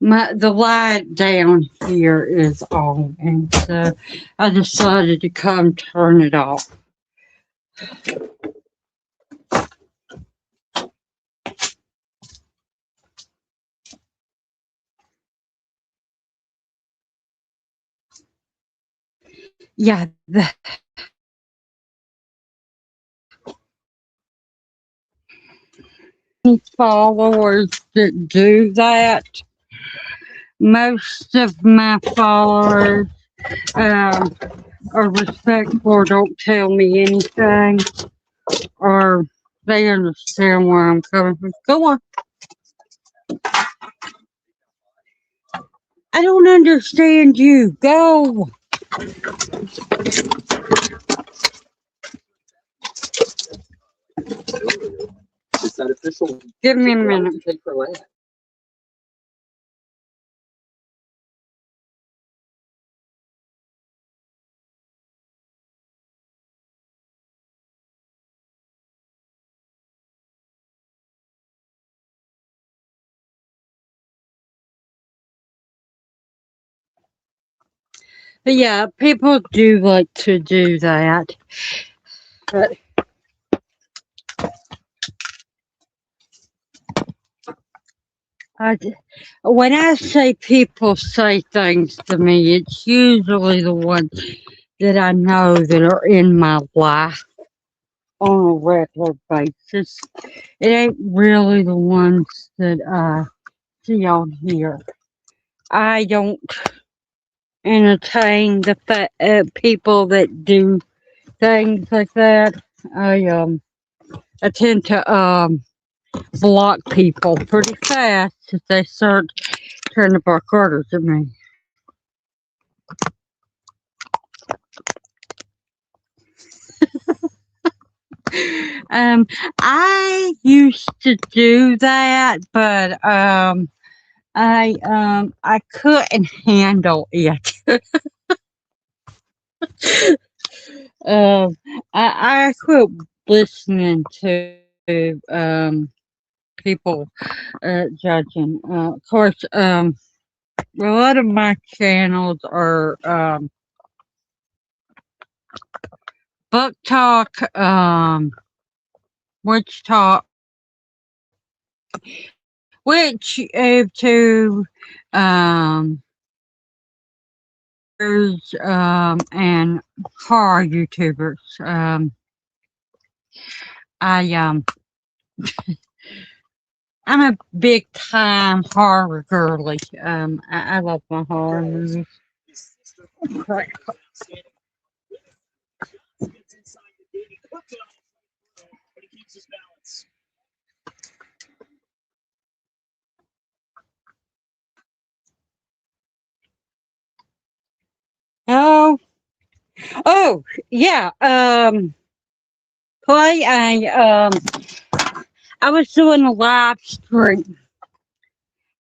The light down here is on, and so I decided to come turn it off. Yeah, the followers that do that. Most of my followers um, are respectful, don't tell me anything, or they understand where I'm coming from. Go on. I don't understand you. Go. Give me a minute. But yeah, people do like to do that. But I, when I say people say things to me, it's usually the ones that I know that are in my life on a regular basis. It ain't really the ones that I see on here. I don't entertain the people that do things like that. I tend to block people pretty fast if they start turning back orders at me. Um, I used to do that, but I couldn't handle it. I quit listening to people judging. Of course, a lot of my channels are book talk, witch talk, which to um and horror YouTubers. I I'm a big time horror girly. I love my horror movies. Crap. Oh, oh, yeah. Play. I was doing a live stream,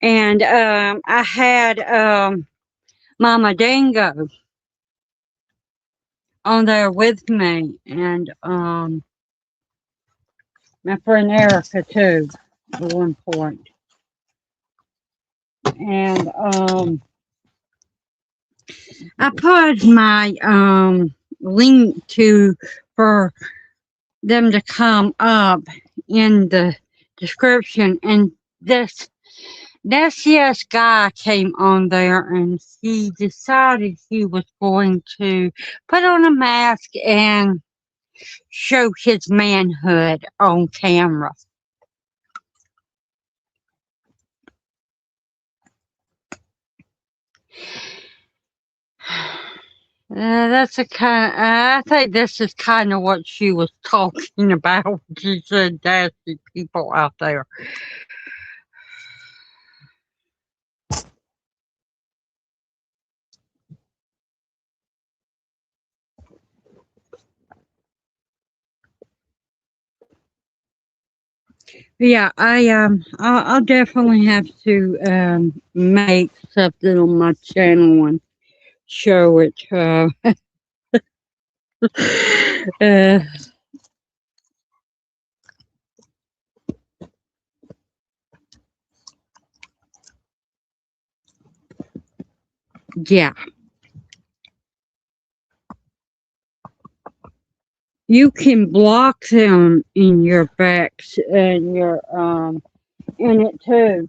and I had Mama Dango on there with me, and my friend Erica too at one point. And I put my link to for them to come up in the description, and this yes guy came on there, and he decided he was going to put on a mask and show his manhood on camera. That's a kind. I think this is kind of what she was talking about. She said, "Nasty people out there." Yeah, I'll definitely have to make something on my channel and show it. Uh, yeah, you can block them in your backs and your in it too.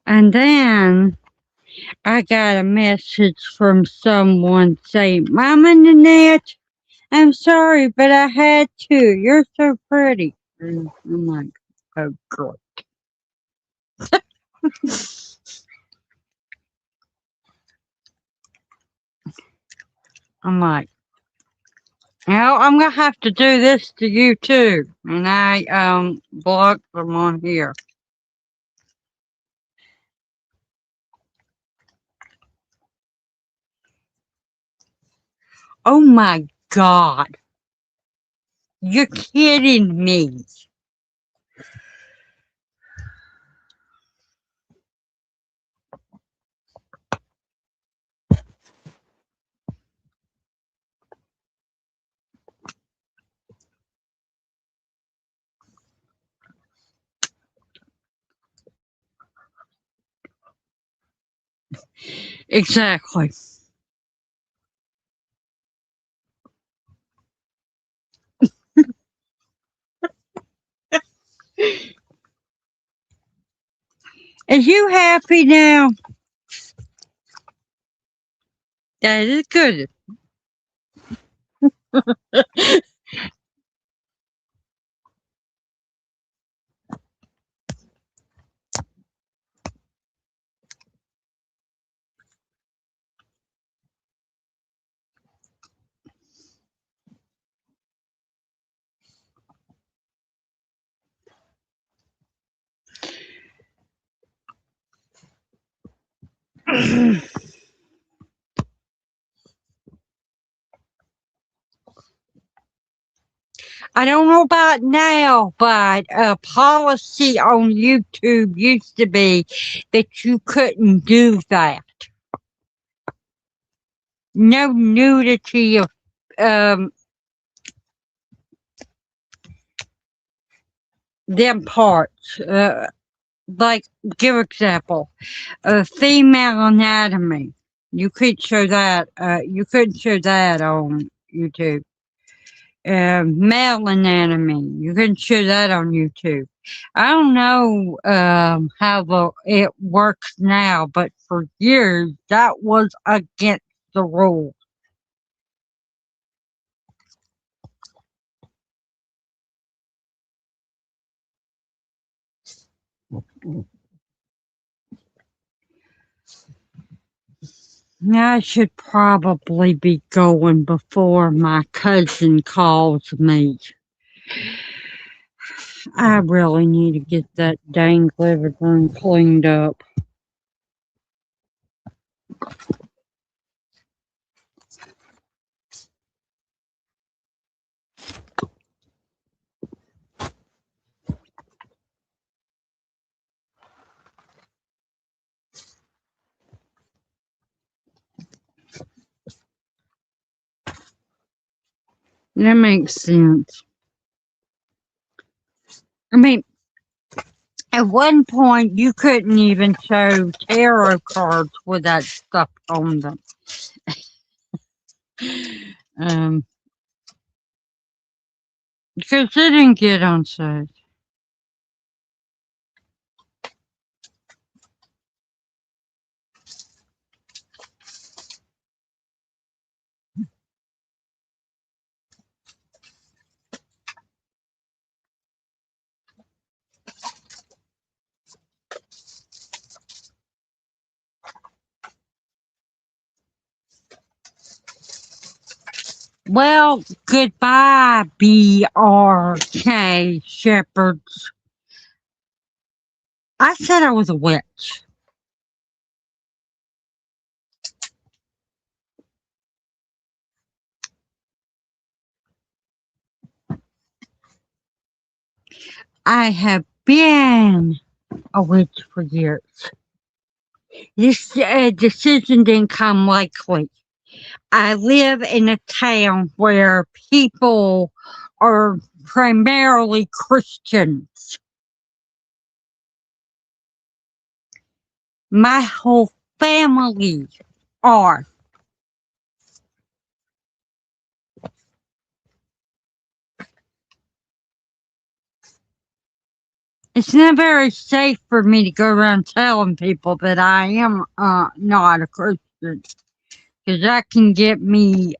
And then I got a message from someone saying, "Mama Nanette, I'm sorry, but I had to. You're so pretty." And I'm like, "Oh, God." I'm like, "Now I'm gonna have to do this to you too." And I blocked them on here. Oh my God. You're kidding me. Exactly. Is you happy now? That is good. I don't know about now, but a policy on YouTube used to be that you couldn't do that. No nudity of um, them parts. Like, give example, female anatomy. You could show that. You couldn't show that on YouTube. Male anatomy. You can show that on YouTube. I don't know how it works now, but for years that was against the rule. I should probably be going before my cousin calls me. I really need to get that dang living room cleaned up. That makes sense. I mean, at one point, you couldn't even show tarot cards with that stuff on them. Um, because they didn't get on sale. Well, goodbye, BRK Shepherds. I said I was a witch. I have been a witch for years. This decision didn't come likely. I live in a town where people are primarily Christians. My whole family are. It's not very safe for me to go around telling people that I am not a Christian, because that can get me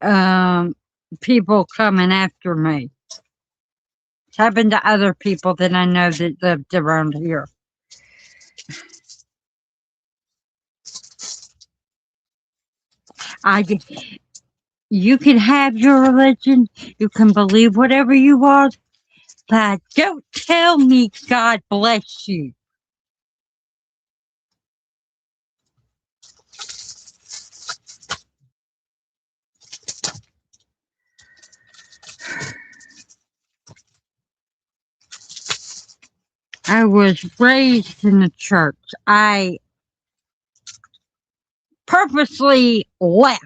people coming after me. It's happened to other people that I know that lived around here. I You can have your religion, you can believe whatever you want, but don't tell me God bless you. I was raised in the church. I purposely left.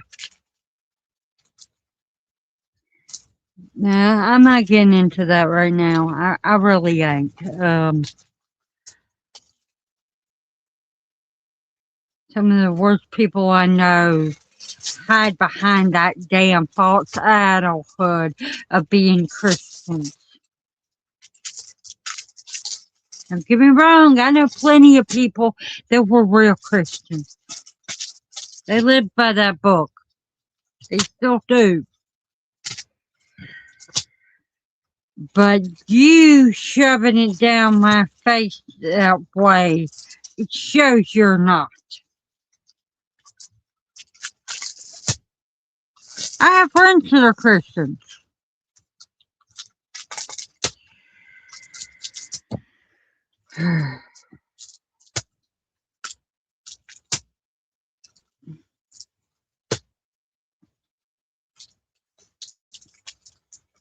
Nah, I'm not getting into that right now. I really ain't. Some of the worst people I know hide behind that damn false adulthood of being Christian. Don't get me wrong, I know plenty of people that were real Christians. They lived by that book. They still do. But you shoving it down my face that way, it shows you're not. I have friends that are Christians.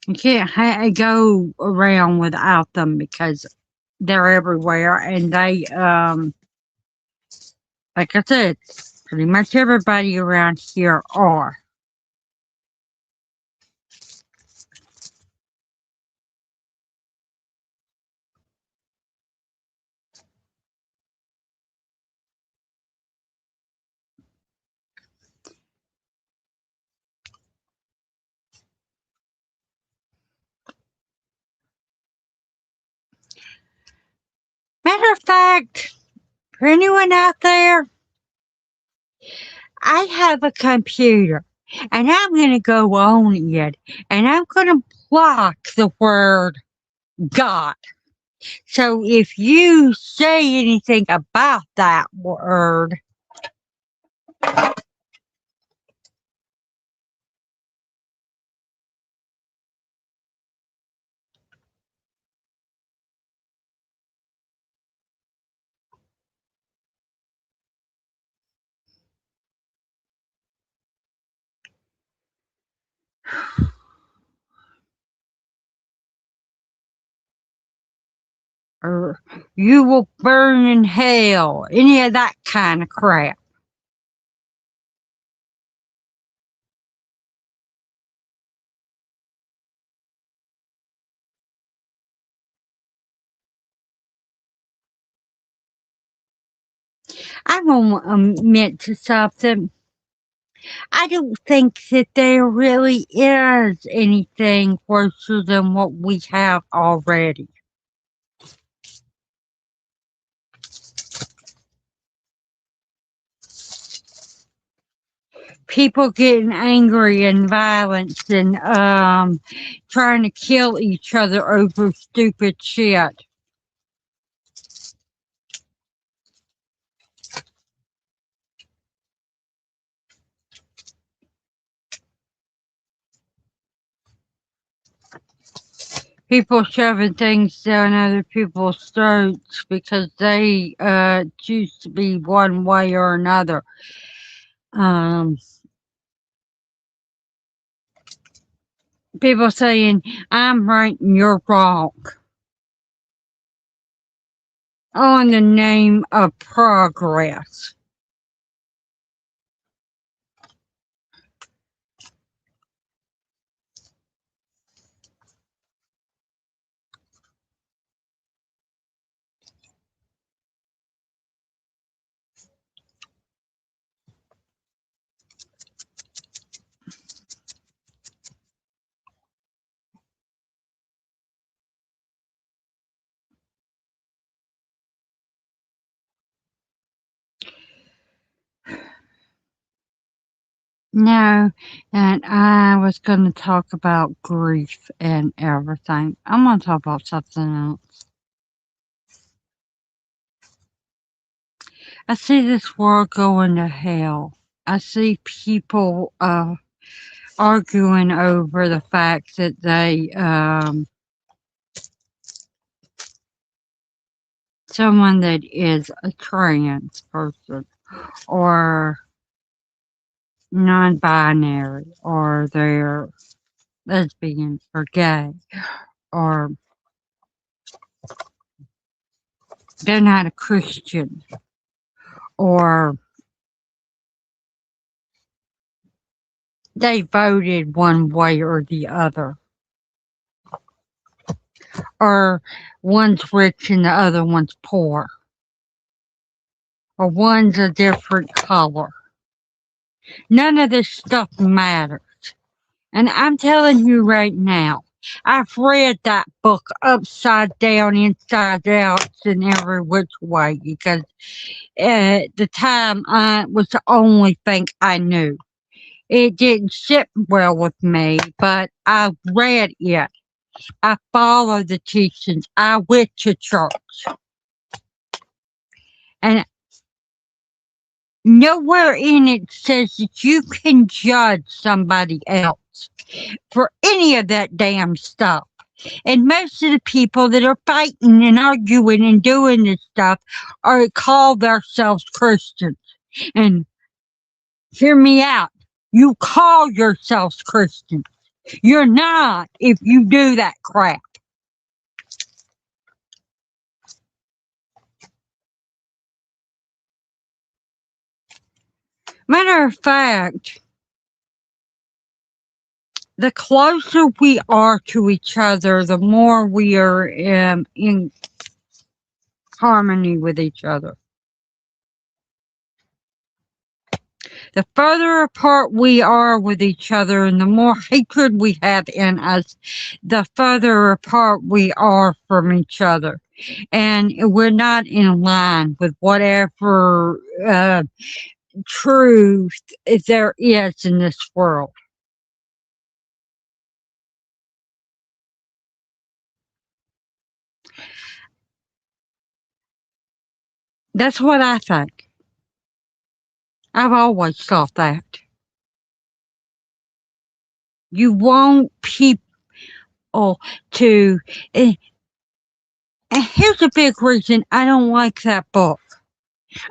You can't go around without them because they're everywhere and they, like I said, pretty much everybody around here are. Matter of fact, for anyone out there, I have a computer and I'm going to go on it and I'm going to block the word God. So if you say anything about that word, or you will burn in hell, any of that kind of crap. I'm going to admit to something. I don't think that there really is anything worse than what we have already. People getting angry and violence and trying to kill each other over stupid shit. People shoving things down other people's throats because they choose to be one way or another. People saying, I'm right and you're wrong. On the name of progress. No, and I was going to talk about grief and everything. I'm going to talk about something else. I see this world going to hell. I see people arguing over the fact that they, someone that is a trans person or non-binary or they're lesbian or gay or they're not a Christian or they voted one way or the other or one's rich and the other one's poor. or one's a different color. None of this stuff matters. And I'm telling you right now, I've read that book upside down, inside out, and every which way because at the time I was the only thing I knew. It didn't sit well with me, but I read it. I followed the teachings. I went to church. And nowhere in it says that you can judge somebody else for any of that damn stuff. And most of the people that are fighting and arguing and doing this stuff are call themselves Christians. And hear me out. You call yourselves Christians. You're not if you do that crap. Matter of fact, the closer we are to each other, the more we are in harmony with each other. The further apart we are with each other and the more hatred we have in us, the further apart we are from each other. And we're not in line with whatever truth there is in this world. That's what I think. I've always thought that. You want people to. And here's a big reason I don't like that book.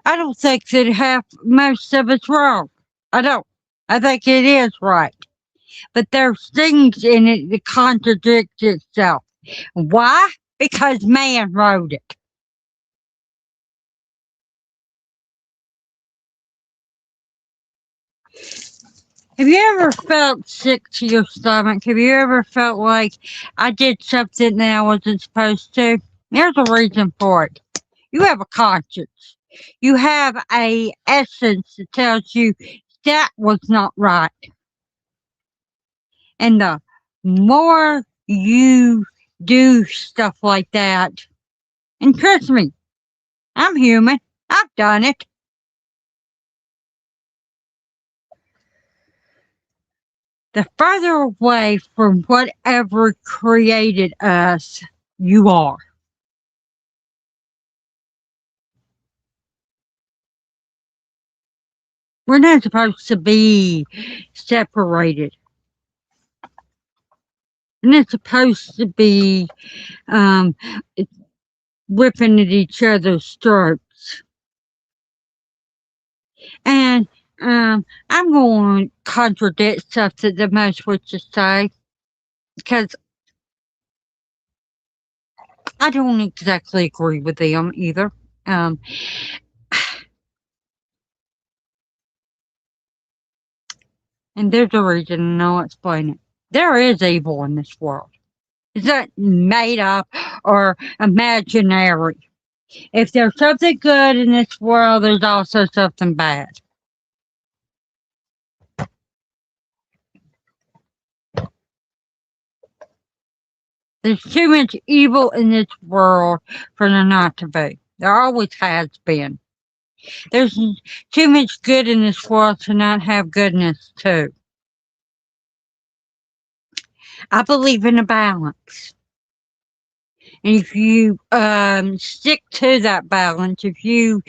I don't think that most of it's wrong. I don't. I think it is right. But there's things in it that contradict itself. Why? Because man wrote it. Have you ever felt sick to your stomach? Have you ever felt like I did something that I wasn't supposed to? There's a reason for it. You have a conscience. You have a essence that tells you that was not right. And the more you do stuff like that, and trust me, I'm human. I've done it. The further away from whatever created us you are. We're not supposed to be separated. We're not supposed to be whipping at each other's throats. And I'm going to contradict stuff that the most would just say because I don't exactly agree with them either. And there's a reason, and I'll explain it. There is evil in this world. It's not made up or imaginary. If there's something good in this world, there's also something bad. There's too much evil in this world for there not to be. There always has been. There's too much good in this world to not have goodness too. I believe in a balance. And if you stick to that balance, if you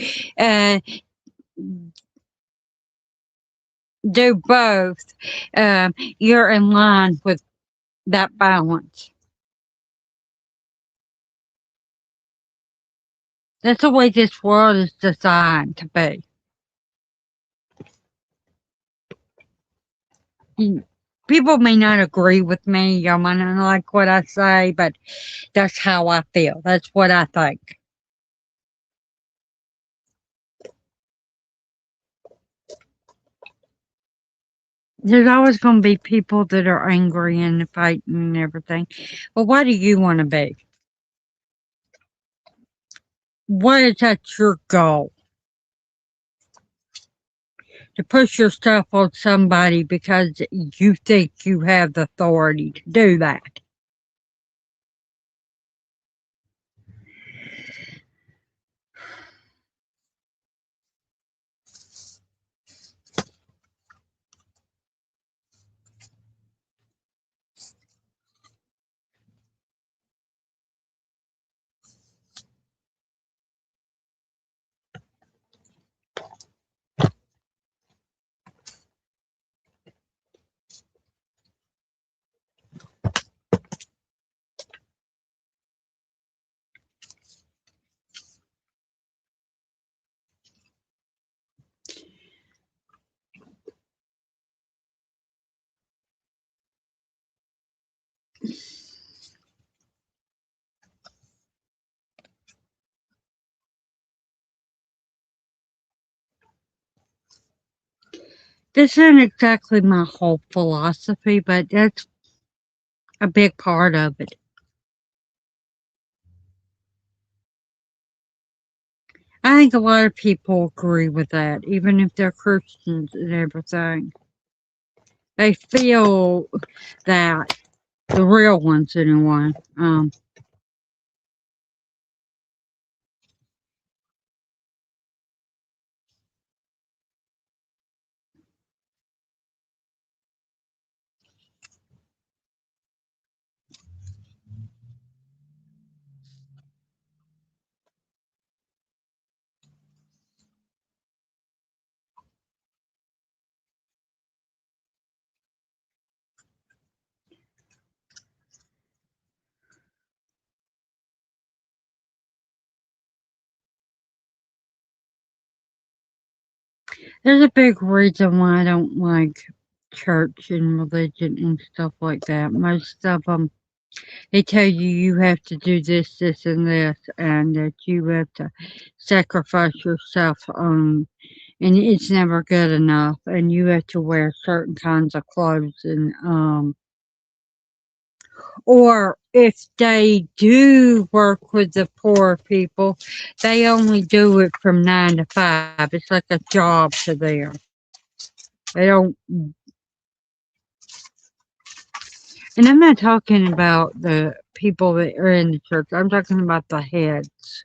do both, you're in line with that balance. That's the way this world is designed to be. People may not agree with me, y'all might not like what I say, but that's how I feel. That's what I think. There's always going to be people that are angry and fighting and everything. But what do you want to be? What is that your goal? to push your stuff on somebody because you think you have the authority to do that. This isn't exactly my whole philosophy, but that's a big part of it. I think a lot of people agree with that, even if they're Christians and everything. They feel that, the real ones anyway. There's a big reason why I don't like church and religion and stuff like that. Most of them, they tell you you have to do this, this, and this, and that you have to sacrifice yourself, and it's never good enough, and you have to wear certain kinds of clothes, and or if they do work with the poor people, they only do it from 9 to 5. It's like a job to them. They don't, and I'm not talking about the people that are in the church. I'm talking about the heads.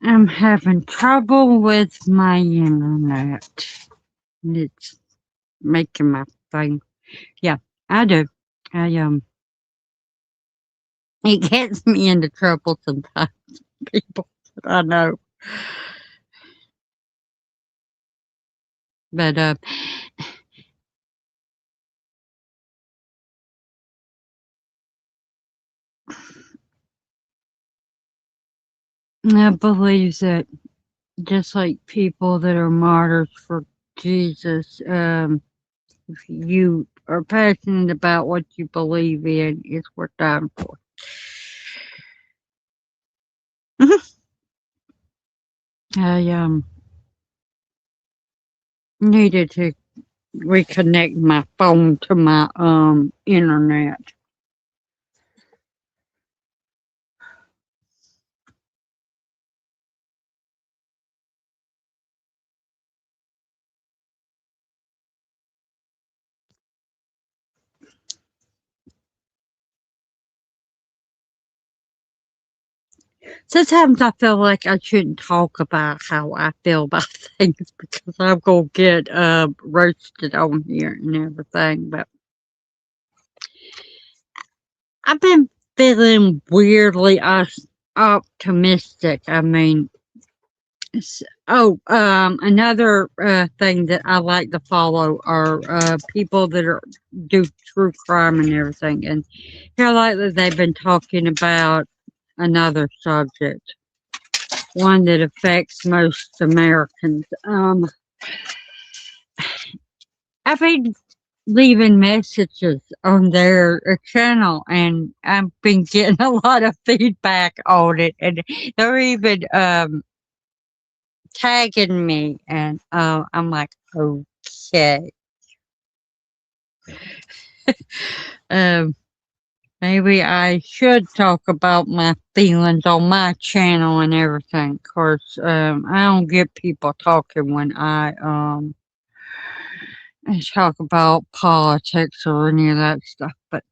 I'm having trouble with my internet. It's making my thing. Yeah, I do. I it gets me into trouble sometimes. People, I know, but I believe that just like people that are martyrs for Jesus. If you are passionate about what you believe in, it's worth dying for. I needed to reconnect my phone to my internet. Sometimes I feel like I shouldn't talk about how I feel about things because I'm gonna get roasted on here and everything. But I've been feeling weirdly optimistic. I mean, another thing that I like to follow are people that do true crime and everything. And here lately they've been talking about another subject, one that affects most Americans. I've been leaving messages on their channel, and I've been getting a lot of feedback on it, and they're even tagging me, and I'm like, okay, um, maybe I should talk about my feelings on my channel and everything, cause I don't get people talking when I talk about politics or any of that stuff, but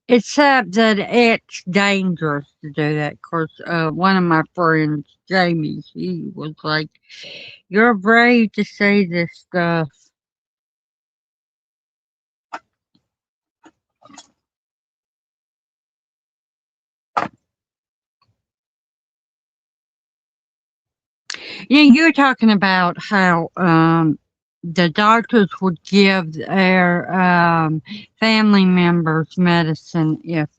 except that it's dangerous to do that. Cause one of my friends, Jamie, he was like, "You're brave to say this stuff." Yeah, you were talking about how the doctors would give their family members medicine if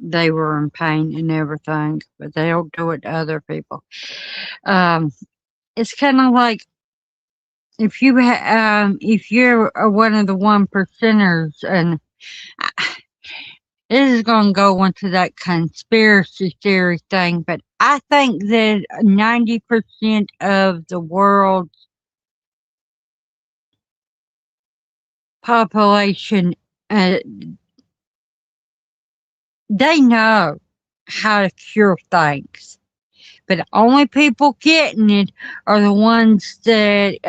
they were in pain and everything, but they don't do it to other people. Um, it's kind of like if you're one of the 1%ers, and this is going to go into that conspiracy theory thing, but I think that 90% of the world population, uh, they know how to cure things, but the only people getting it are the ones that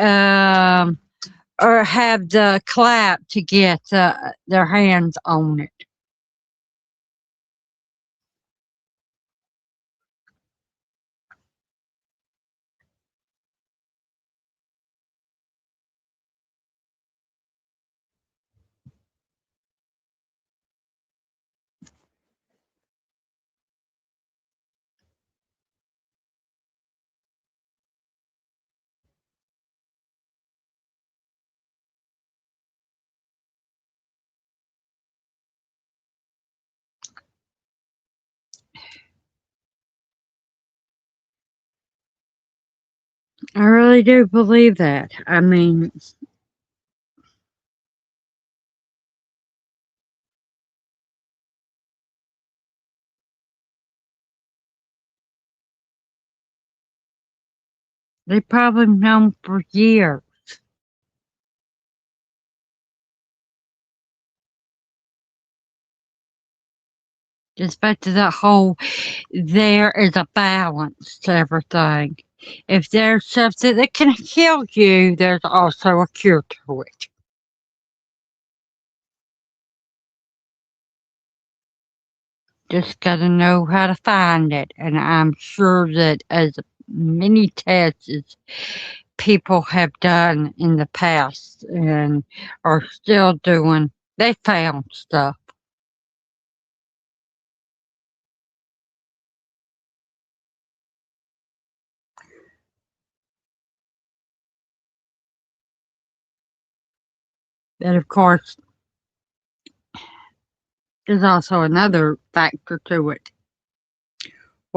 or have the clap to get their hands on it. I really do believe that. I mean, they probably known for years. Just back to that whole, there is a balance to everything. If there's something that can kill you, there's also a cure to it. Just gotta know how to find it. And I'm sure that as many tests as people have done in the past and are still doing, they found stuff. But of course, there's also another factor to it.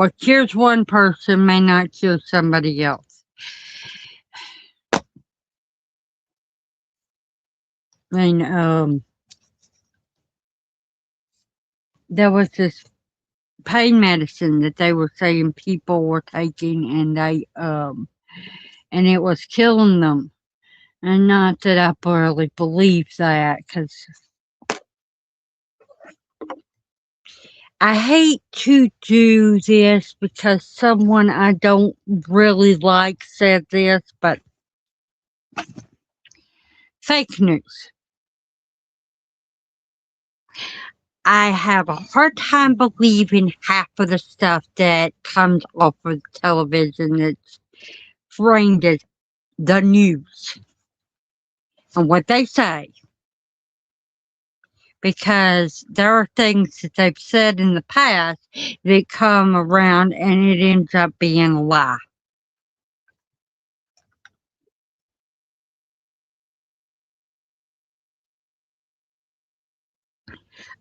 What kills one person may not kill somebody else. I mean, there was this pain medicine that they were saying people were taking, and it was killing them. And not that I really believe that, because I hate to do this because someone I don't really like said this, but fake news. I have a hard time believing half of the stuff that comes off of television that's framed as the news and what they say. Because there are things that they've said in the past that come around and it ends up being a lie.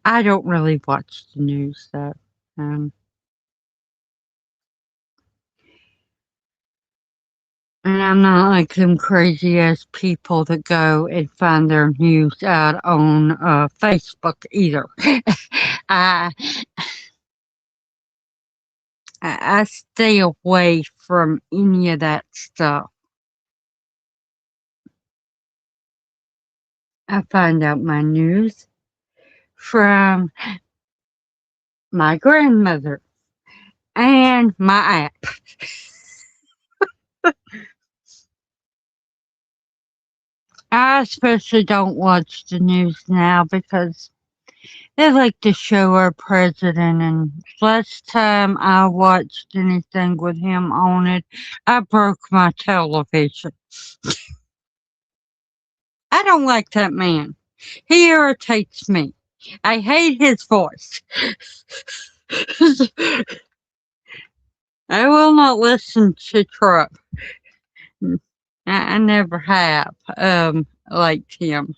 I don't really watch the news though. Um, and I'm not like them crazy ass people that go and find their news out on Facebook either. I, I stay away from any of that stuff. I find out my news from my grandmother and my app. I especially don't watch the news now because they like to show our president, and last time I watched anything with him on it, I broke my television. I don't like that man. He irritates me. I hate his voice. I will not listen to Trump. I never have liked him.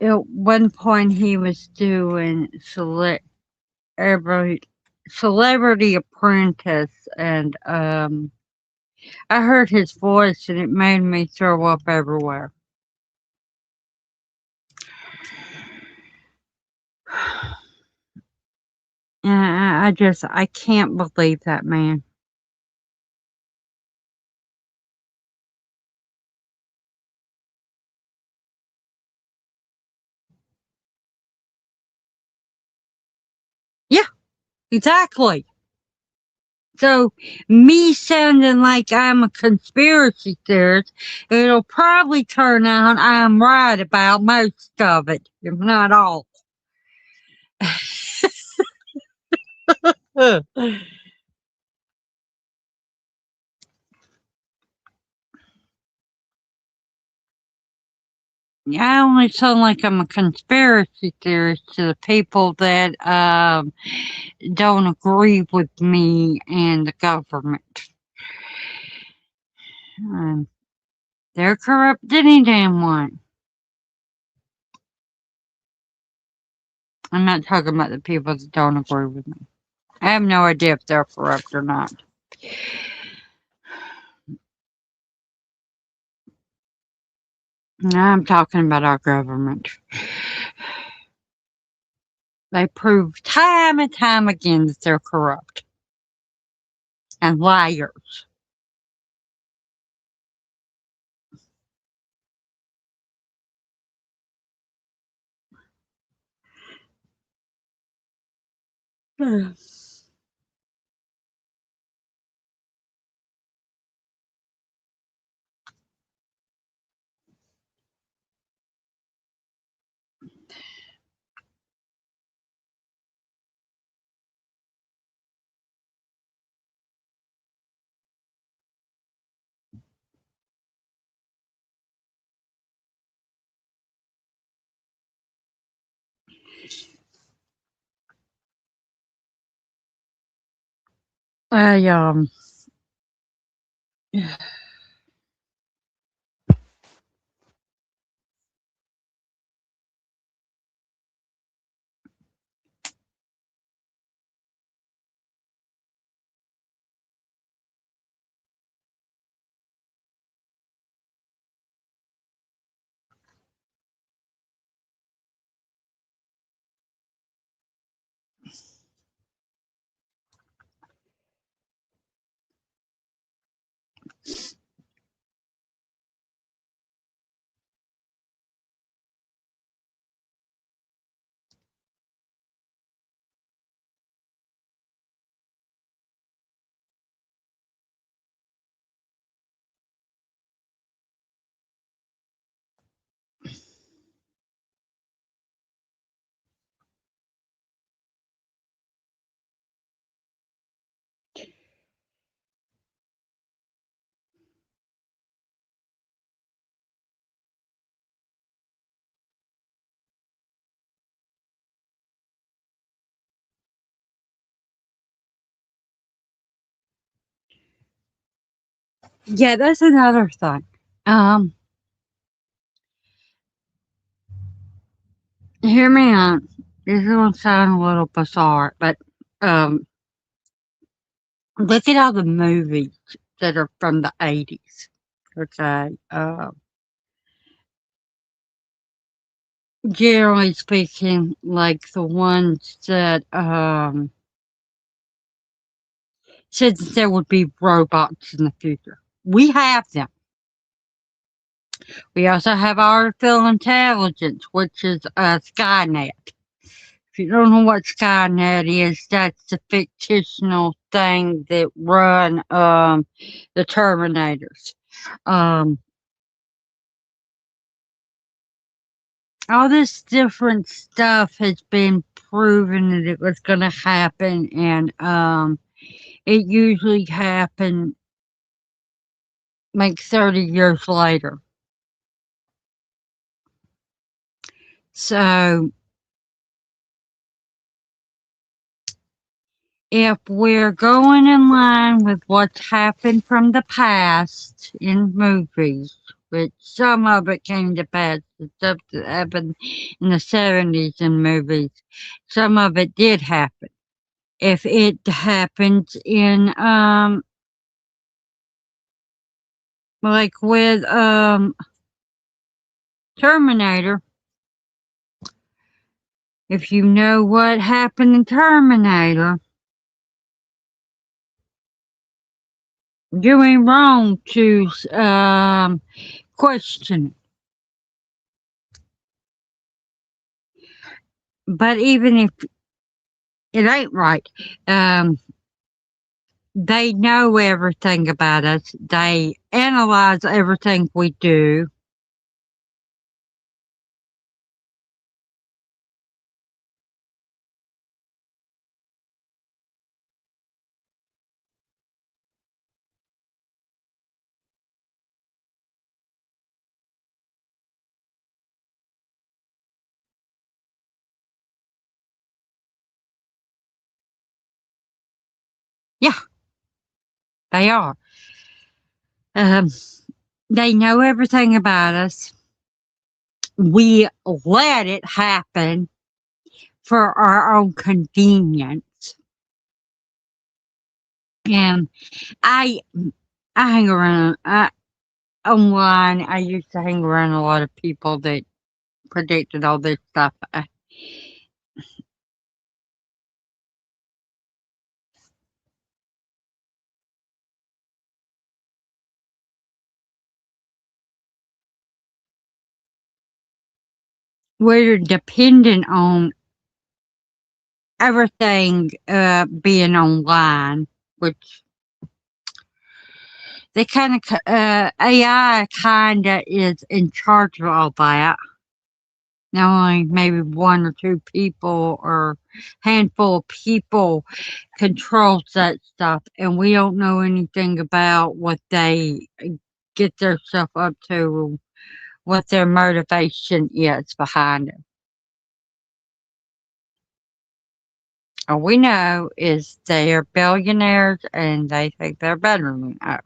At one point he was doing every Celebrity Apprentice, and I heard his voice and it made me throw up everywhere. Yeah, I can't believe that man. Yeah, exactly. So me sounding like I'm a conspiracy theorist, it'll probably turn out I'm right about most of it, if not all. I only sound like I'm a conspiracy theorist to the people that don't agree with me and the government. Um, they're corrupt any damn one. I'm not talking about the people that don't agree with me. I have no idea if they're corrupt or not. I'm talking about our government. They prove time and time again that they're corrupt and liars. I Yeah, that's another thing. Um, Hear me out. This is gonna sound a little bizarre, but um, look at all the movies that are from the 80s. Okay. Generally speaking, like the ones that said that there would be robots in the future. We have them. We also have artificial intelligence, which is Skynet. If you don't know what Skynet is, that's the fictional thing that run the Terminators. Um, all this different stuff has been proven that it was going to happen, and it usually happened like 30 years later. So if we're going in line with what's happened from the past in movies, which some of it came to pass, the stuff that happened in the 70s in movies, some of it did happen. If it happens in, like with, Terminator, if you know what happened in Terminator, you ain't wrong to, question it. But even if it ain't right, um, they know everything about us. They analyze everything we do. Yeah, they are. Um, they know everything about us. We let it happen for our own convenience. And I, I hang around. Online. I used to hang around a lot of people that predicted all this stuff. We're dependent on everything being online, which they kind of AI kind of is in charge of all that. Now only maybe one or two people or handful of people controls that stuff, and we don't know anything about what they get their stuff up to, what their motivation is behind it. All we know is they are billionaires and they think they're better than us.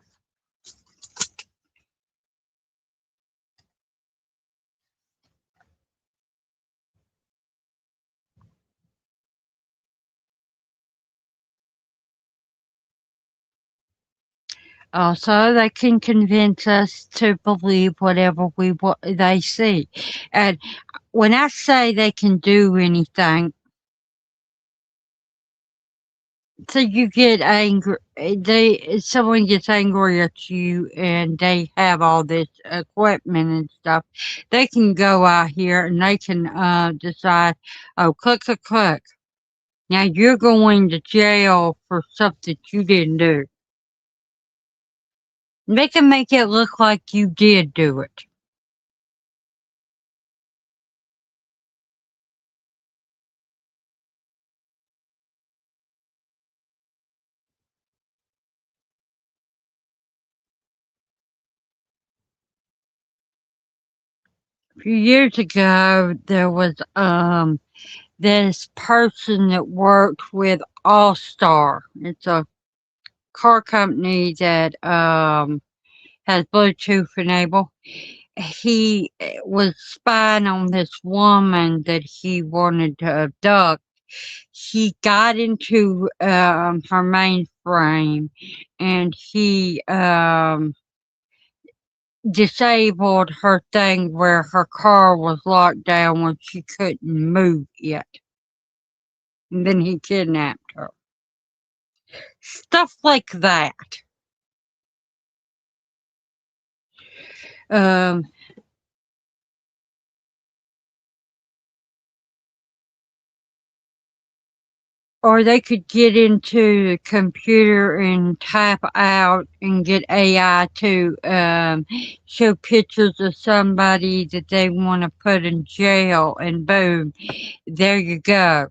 Also, they can convince us to believe whatever they see. And when I say they can do anything, so you get angry, someone gets angry at you and they have all this equipment and stuff. They can go out here and they can decide, oh, click, click, click. Now you're going to jail for something you didn't do. They can make it look like you did do it. A few years ago, there was this person that worked with All Star. It's a car company that has Bluetooth enabled. He was spying on this woman that he wanted to abduct. He got into her mainframe and he disabled her thing where her car was locked down when she couldn't move yet. And then he kidnapped her. Stuff like that. Um, or they could get into the computer and type out and get AI to show pictures of somebody that they want to put in jail, and boom, there you go.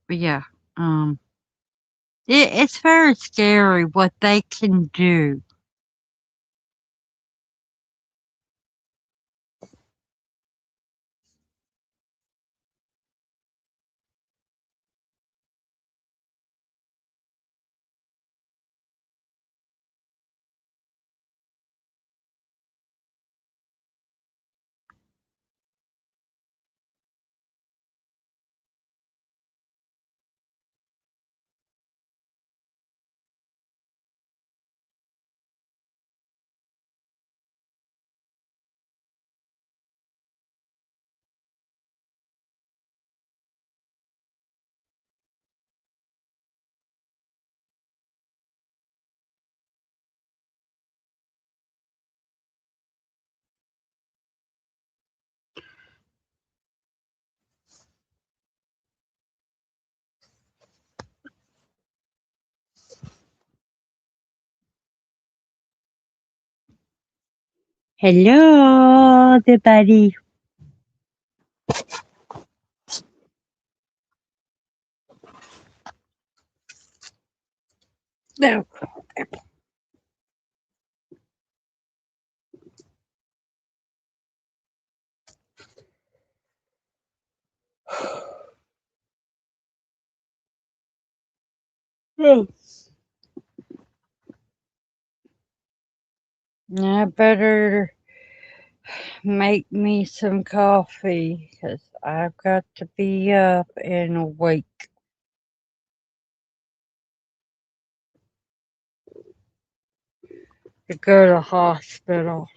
But yeah, um, it's very scary what they can do. Hello, everybody. No. I better make me some coffee because I've got to be up and awake to go to the hospital.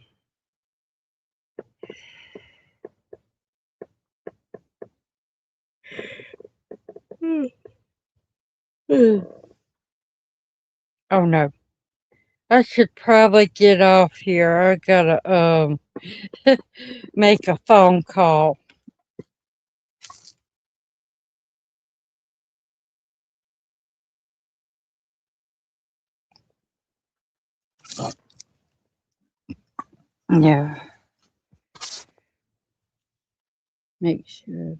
Oh no. I should probably get off here. I gotta make a phone call. Yeah. Make sure.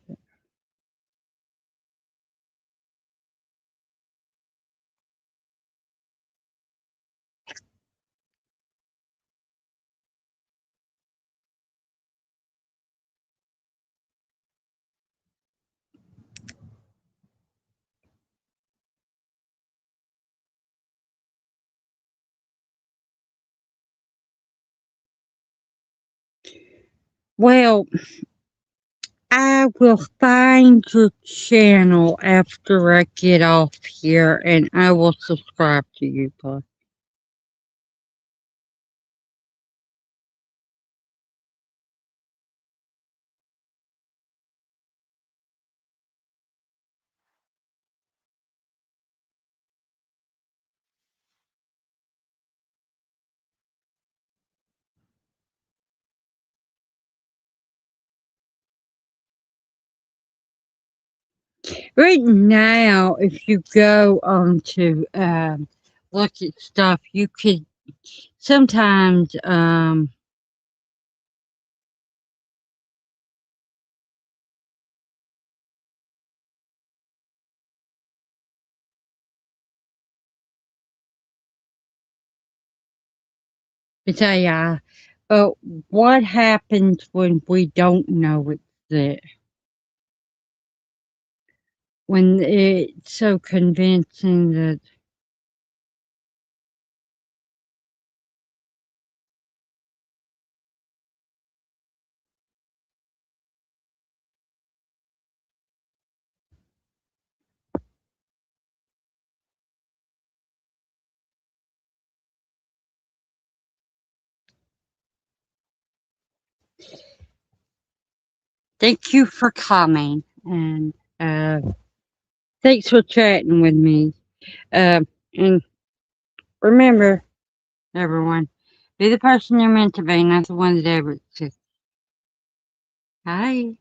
Well, I will find your channel after I get off here and I will subscribe to you, bud. Right now, if you go on to look at stuff, you could sometimes it's AI, But what happens when we don't know it's there? When it's so convincing that thank you for coming and thanks for chatting with me. And remember, everyone, be the person you're meant to be, not the one that ever exists. Bye.